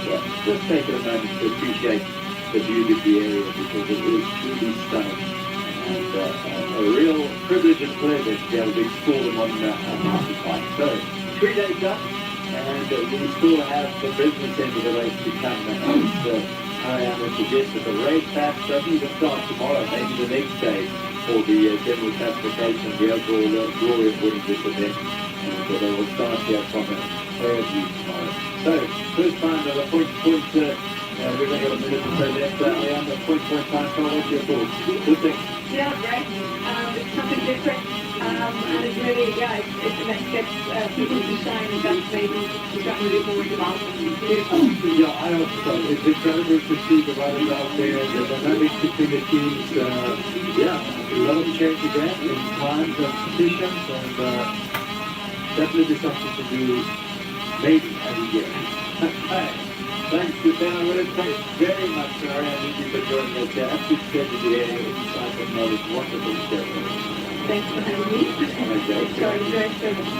just take a moment to appreciate the beauty of the area because it is truly stunning. And a real privilege and pleasure to be able to explore them on a mountain bike. So, 3 days up, and we still have the business end of the race to come. As Ariana suggested, the race perhaps doesn't even start tomorrow, maybe the next day for the general classification, the overall glory of winning this event. And they will start here from Fairview tomorrow. So, first time of the point, we've only got a minute or so left. Ariana, point time, so what's your thoughts? Good thing. Yeah, great. It's something different, and it's really, it gets people to shine, and that's maybe become a bit more in the mountains. Yeah, I hope so. It's incredible to see the riders out there, the dynamics between the teams. A lot of change again in times and positions, and definitely something to do maybe every year. Thanks, Ben. I want to thank very much for Ariana for joining us. Absolute pleasure to hear your insight and knowledge. Wonderful show. Thanks for having me. Okay.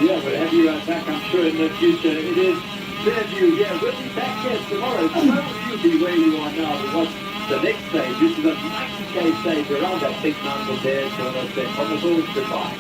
Yeah, we'll have you back, I'm sure, in the future. It is Fairview. Yeah, we'll be back here tomorrow. So will you be where you are now to watch the next stage, which is a 90K stage around that big mountain there. So I say, on the goals, goodbye.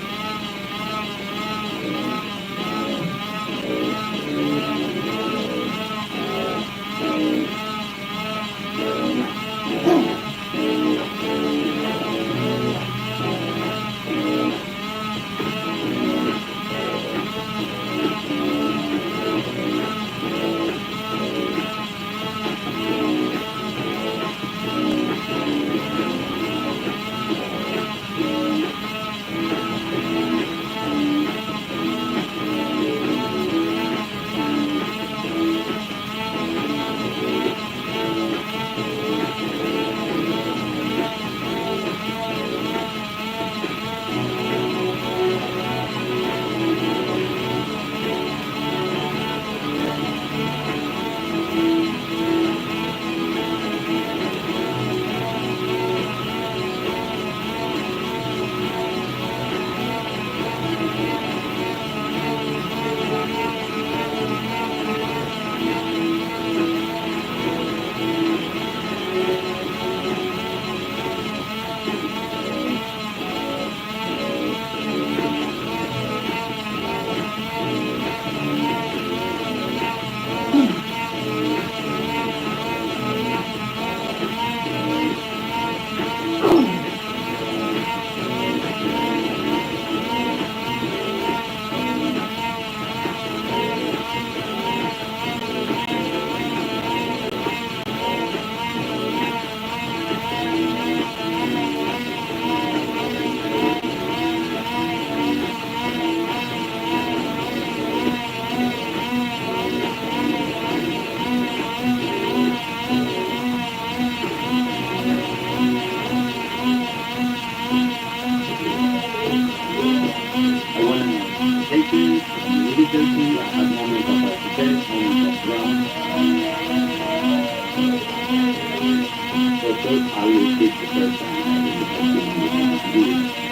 But those how you did the first time,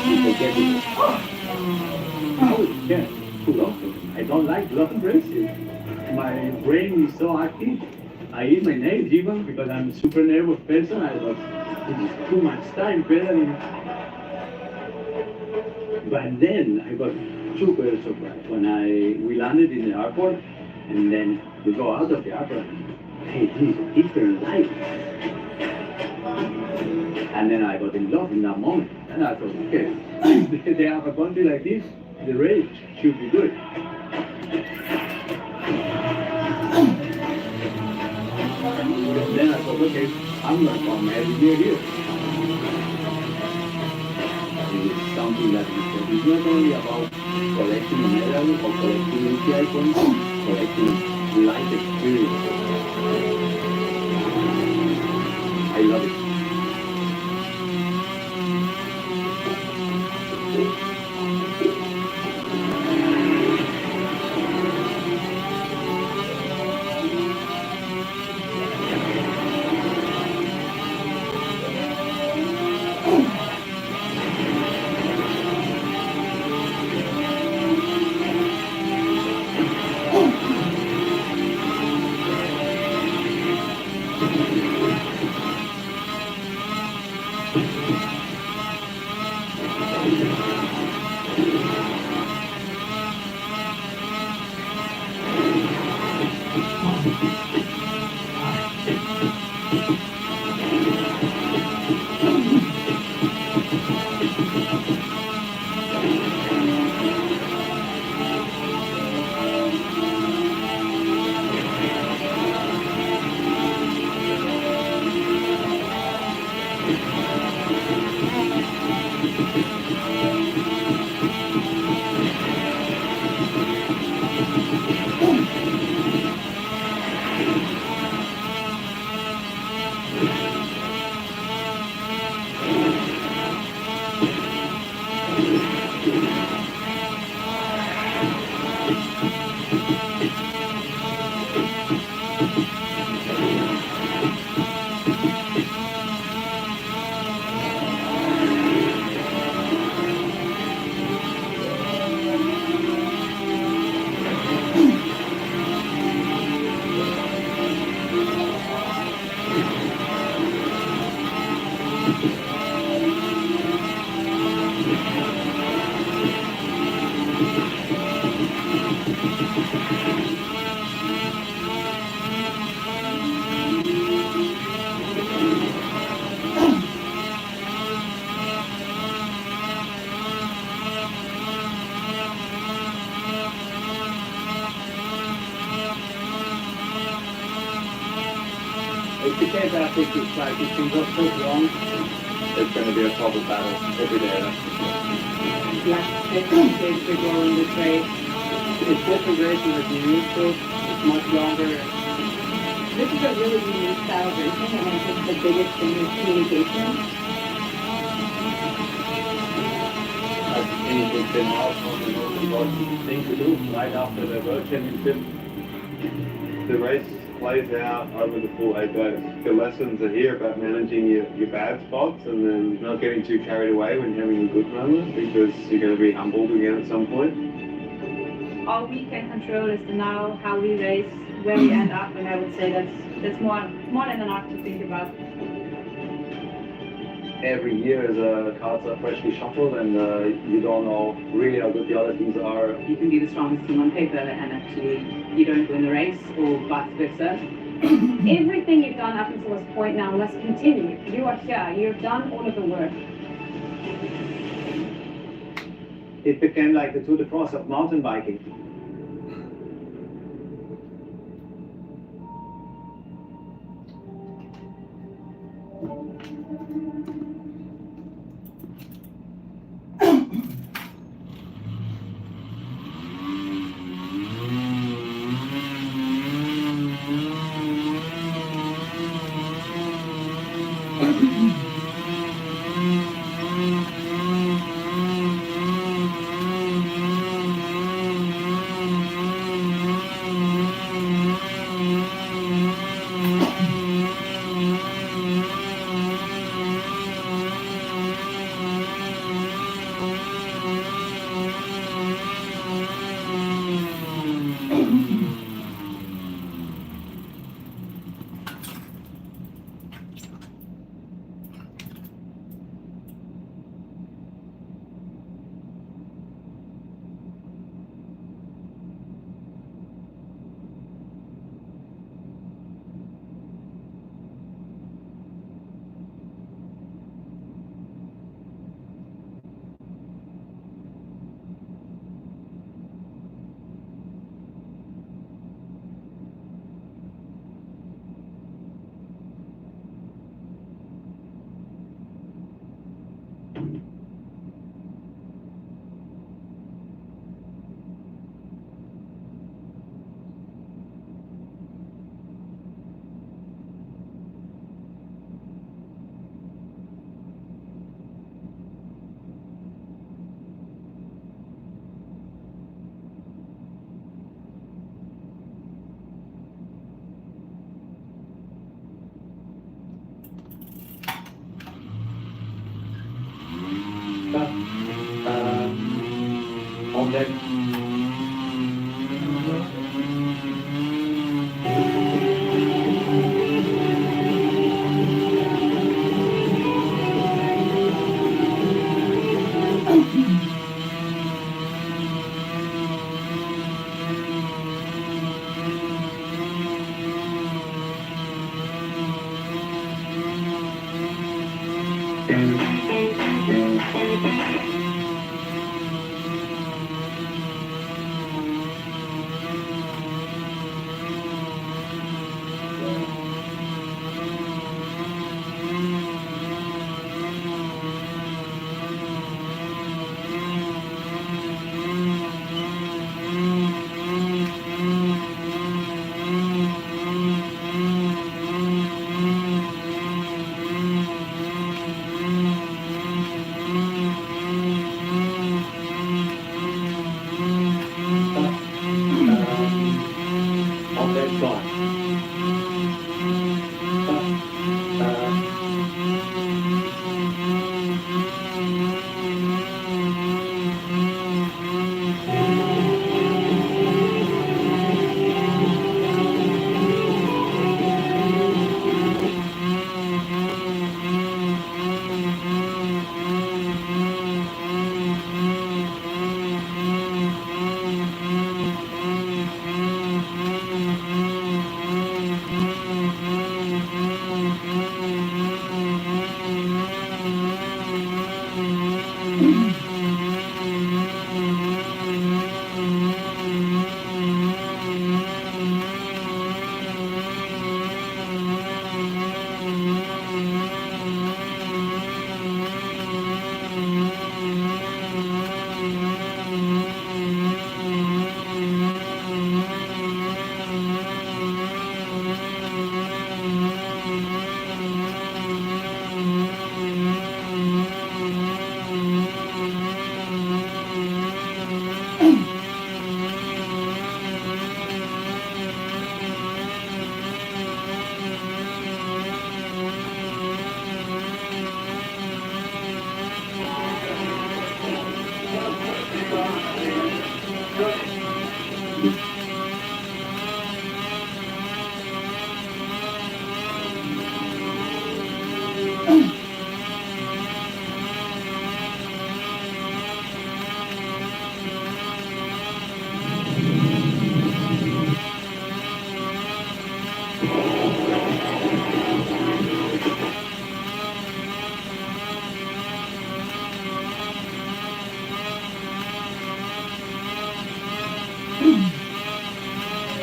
you forget it. Oh, yeah, too long. I don't like long races. My brain is so active. I eat my nails even because I'm a super nervous person. I was, it is too much time pedaling. But then I got super surprised when we landed in the airport, and then we go out of the airport. Hey, this is a different life. And then I got in love in that moment. And I thought, okay, if they have a country like this, the race should be good. Then I thought, okay, I'm going to come every year here. It is something that is not only about collecting a medal or collecting UTI points, collecting life experiences. I love it. It's because I think it's like it can go so long. It's going to be a proper battle every day. Like, it's big role in this race. It's different racing as you used to. It's much longer. This is a really unique style of racing, and I think the biggest thing is communication. I think it's been also the most important thing to do right after the World Championship. The race plays out over the full 8 days. The lessons are here about managing your bad spots and then not getting too carried away when you're having a good moment, because you're going to be humbled again at some point. All we can control is the now, how we race, where we end up, and I would say that's more than enough to think about. Every year the cards are freshly shuffled, and you don't know really how good the other teams are. You can be the strongest team on paper, and actually you don't win the race, or vice versa. Everything you've done up until this point now must continue. You are here, you've done all of the work. It became like the Tour de France of mountain biking. on deck. On their side.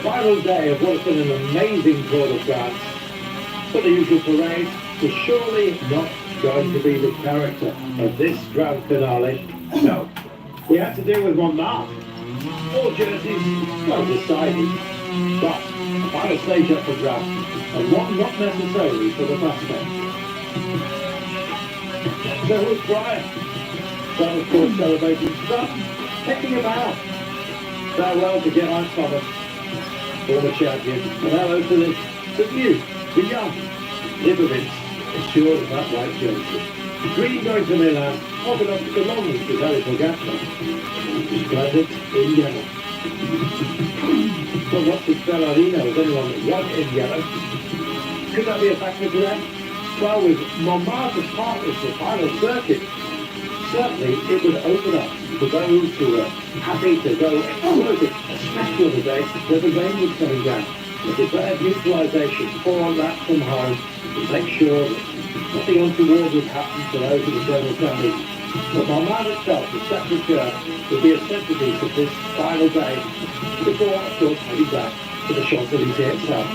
Final day of what's been an amazing Tour de France, but the usual parade was surely not going to be the character of this grand finale. No, we had to deal with Montmartre. All jerseys well decided, but a final stage up for grabs, and one not necessarily for the fastest. So was Brian. Some of course celebrating some, checking him out. Farewell to Geraint Thomas, former champion, and hello to the new, the young, Lipovic, assured of that white jersey. Green going to Milan, offered up belonging to Tadej Pogacar. Splendid in yellow. But what's the Bellarino as anyone that won in yellow? Could that be a factor to them? Well, with Montmartre's partners for the final circuit, certainly it would open up for those who are happy to go explosive, especially on the day where the rain was coming down. The declared neutralisation 4 laps from home to make sure that nothing untoward would happen to those in the general family. But Montmartre itself, the Sacré-Cœur, would be a centrepiece of this final day before, of course, heading back to the Champs-Élysées itself.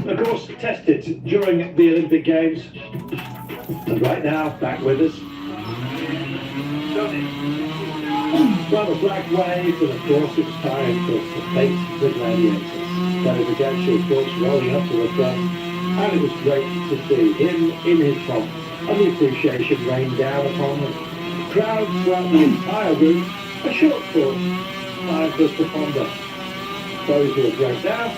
Of course, tested during the Olympic Games, and right now, back with us. Well, the flag waved, and of course it's time for the fate of the gladiators. Tadej Pogacar, of course, rolling up to the front, and it was great to see him in his pomp, and the appreciation rained down upon them. Crowds throughout the entire route, a short course, time for us to ponder. Those who have dragged out,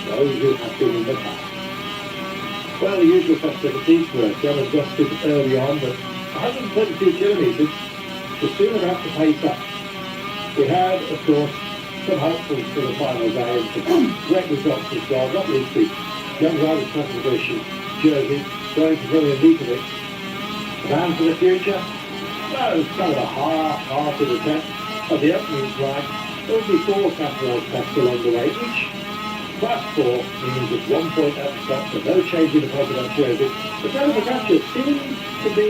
those who have been in the past. Well, the usual festivities were done and dusted early on, but 132 kilometres was soon about to pace up. We had, of course, some hopefuls for the final day and some great results as well, not least the young riders contribution jersey going to William Leibowitz. Man for the future? No, it was kind of a half-hearted attempt at the opening strike. There will be 4 Capital tests along the way, each class 4 meaning just 1 point at the top, so no change in the positive that jersey. But Cannondale seemed to be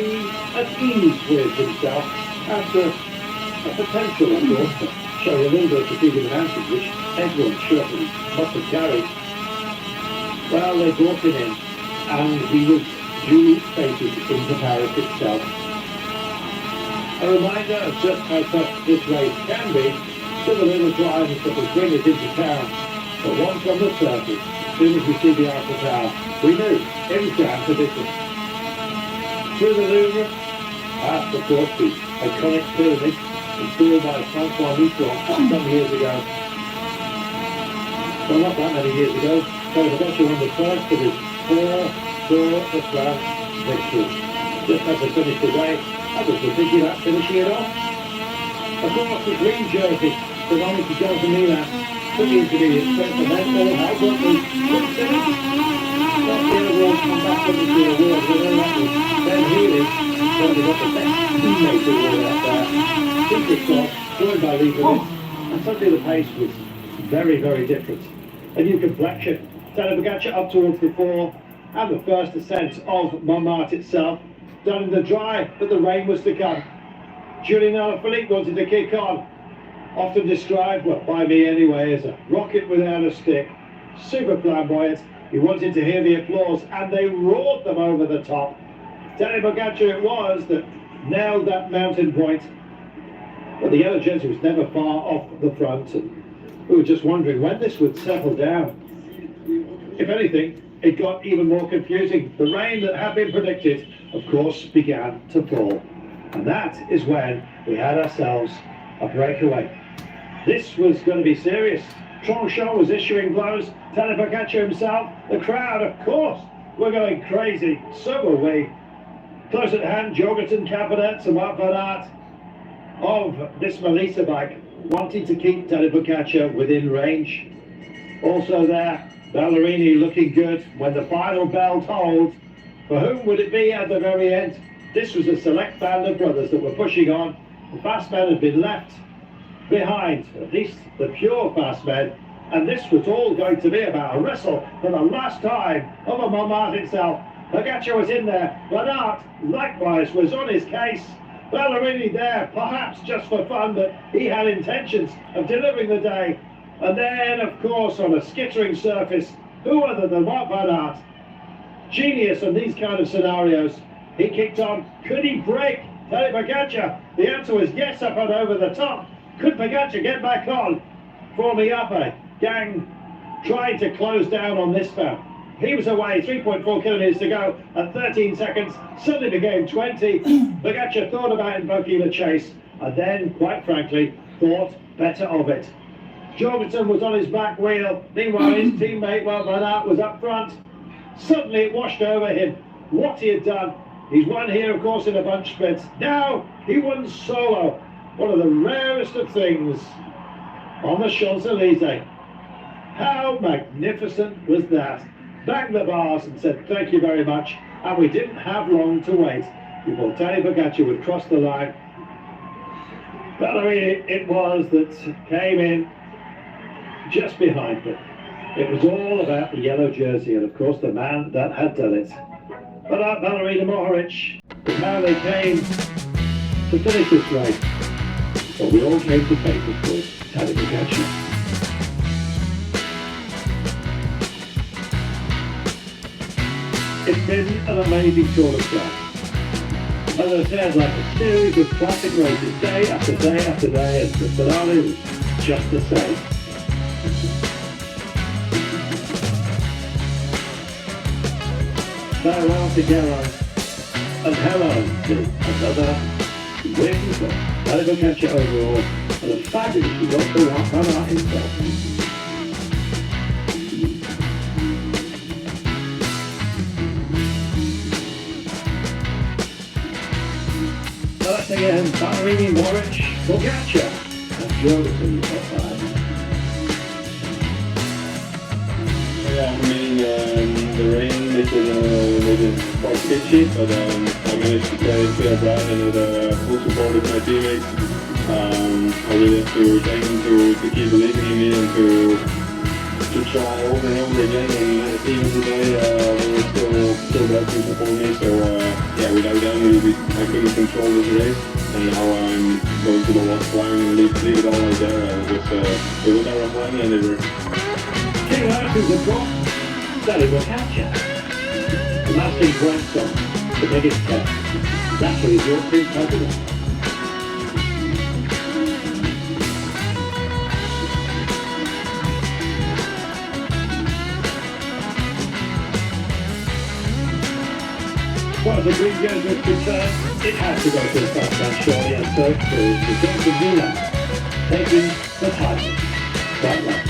at ease with himself after a potential, of course, to show a little bit of fatigue in the mountains, which everyone certainly must have carried. Well, they brought him in, and he was duly stated into Paris itself. A reminder of just how tough this race can be to the little drivers that will bring it into town. But once on the surface, as soon as we see the Eiffel Tower, we knew it was down to business. Through the Louvre, past of course the iconic pyramid installed by Francois Mitterrand some years ago. Well, not that many years ago, Cannondale won the first of his 4 Tour de France victories. Just as they finished the day, I was thinking about finishing it off. Of course, the green jersey belonging to Jonathan Milan took the intermediate sprint, and then all how got the finish. Not the overall comeback from the award, but then that was Ben Healy, probably got the best teammate award out there. Secret sauce, joined by Leibowitz, and suddenly the pace was very, very different. A new complexion. Cannondale up towards the 4, and the first ascent of Montmartre itself, done in the dry, but the rain was to come. Julian Alaphilippe wanted to kick on, often described, well, by me anyway, as a rocket without a stick. Super flamboyant. He wanted to hear the applause, and they roared them over the top. Cannondale it was that nailed that mountain point. But the yellow jersey was never far off the front, and we were just wondering when this would settle down. If anything, it got even more confusing. The rain that had been predicted, of course, began to fall. And that is when we had ourselves a breakaway. This was going to be serious. Tranchant was issuing blows. Cannondale himself, the crowd, of course, were going crazy. So were we. Close at hand, Jorgensen, Cabernet, and Marc Van Aert of this Melissa bike, wanting to keep Cannondale within range. Also there, Ballerini looking good when the final bell tolled. For whom would it be at the very end? This was a select band of brothers that were pushing on. The fast men had been left behind, at least the pure fast men, and this was all going to be about a wrestle for the last time over Montmartre itself. Pogacar was in there, Van Aert likewise was on his case. Ballerini there, perhaps just for fun, but he had intentions of delivering the day. And then, of course, on a skittering surface, who other than Marc Van Aert? Genius in these kind of scenarios. He kicked on. Could he break Pogacar? The answer was yes, up and over the top. Could Pogacar get back on? Forming up a gang trying to close down on this man. He was away, 3.4 kilometres to go at 13 seconds. Suddenly became 20. Pogacar thought about invoking the chase, and then, quite frankly, thought better of it. Jorgensen was on his back wheel. Meanwhile, his teammate, Van Aert, was up front. Suddenly it washed over him what he had done. He's won here, of course, in a bunch sprint. Now he won solo. One of the rarest of things on the Champs-Élysées. How magnificent was that? Banged the bars and said thank you very much. And we didn't have long to wait before Pogacar would cross the line. Ballerini it was that came in just behind them. It was all about the yellow jersey and, of course, the man that had done it. But Ballerini Mohoric, how they came to finish this race. Well, we all came to faith, of course, Pogacar. It's been an amazing Tour de France. As I said, like a series of classic races, day after day after day, and the finale was just the same. Farewell to Geraint, and hello to another wins, but hell of a catcher overall, and a fabulous result for runner himself. That's again, Ballerini, Moric, Pogacar, and Jorgensen outside. Yeah, I mean, the rain made it quite sketchy, but I managed to stay bright and with full support of my teammates. I really have to thank them to keep believing in me and to try over and over again. And even today, they were still there to support me. So yeah, without them, I couldn't control this race. And now I'm going to the last line and leave it all right there. It was our plan and it worked. King Arthur's a drop, Sally will capture. The lasting grandson, the biggest test. That's what is your Prince President. As far as the green jersey is concerned, it has to go to the first man surely, and so it proves the James of Newland, taking the title. Quite right.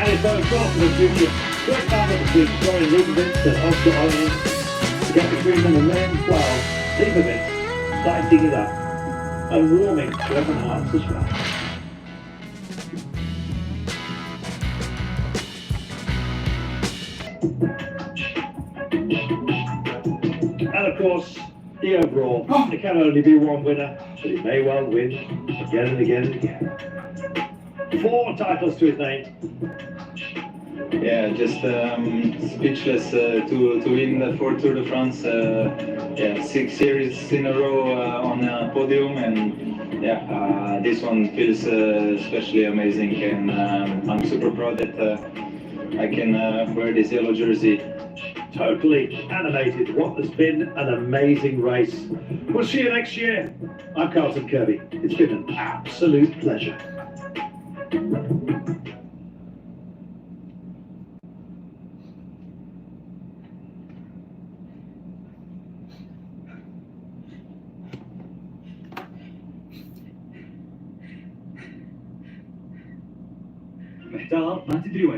And it's both well for the future. Great battle between Florian Leibovitz and Oscar Olin. The gap between them and men, well, Leibovitz lighting it up and warming German hearts as well. And of course, the overall, there can only be one winner, but he may well win again and again and again. 4 titles to his name. Yeah, just speechless to win the 4 Tour de France. Yeah, 6 series in a row on a podium, and yeah, this one feels especially amazing, and I'm super proud that I can wear this yellow jersey. Totally animated. What has been an amazing race. We'll see you next year. I'm Carlton Kirby. It's been an absolute pleasure. محتار ما تدري وين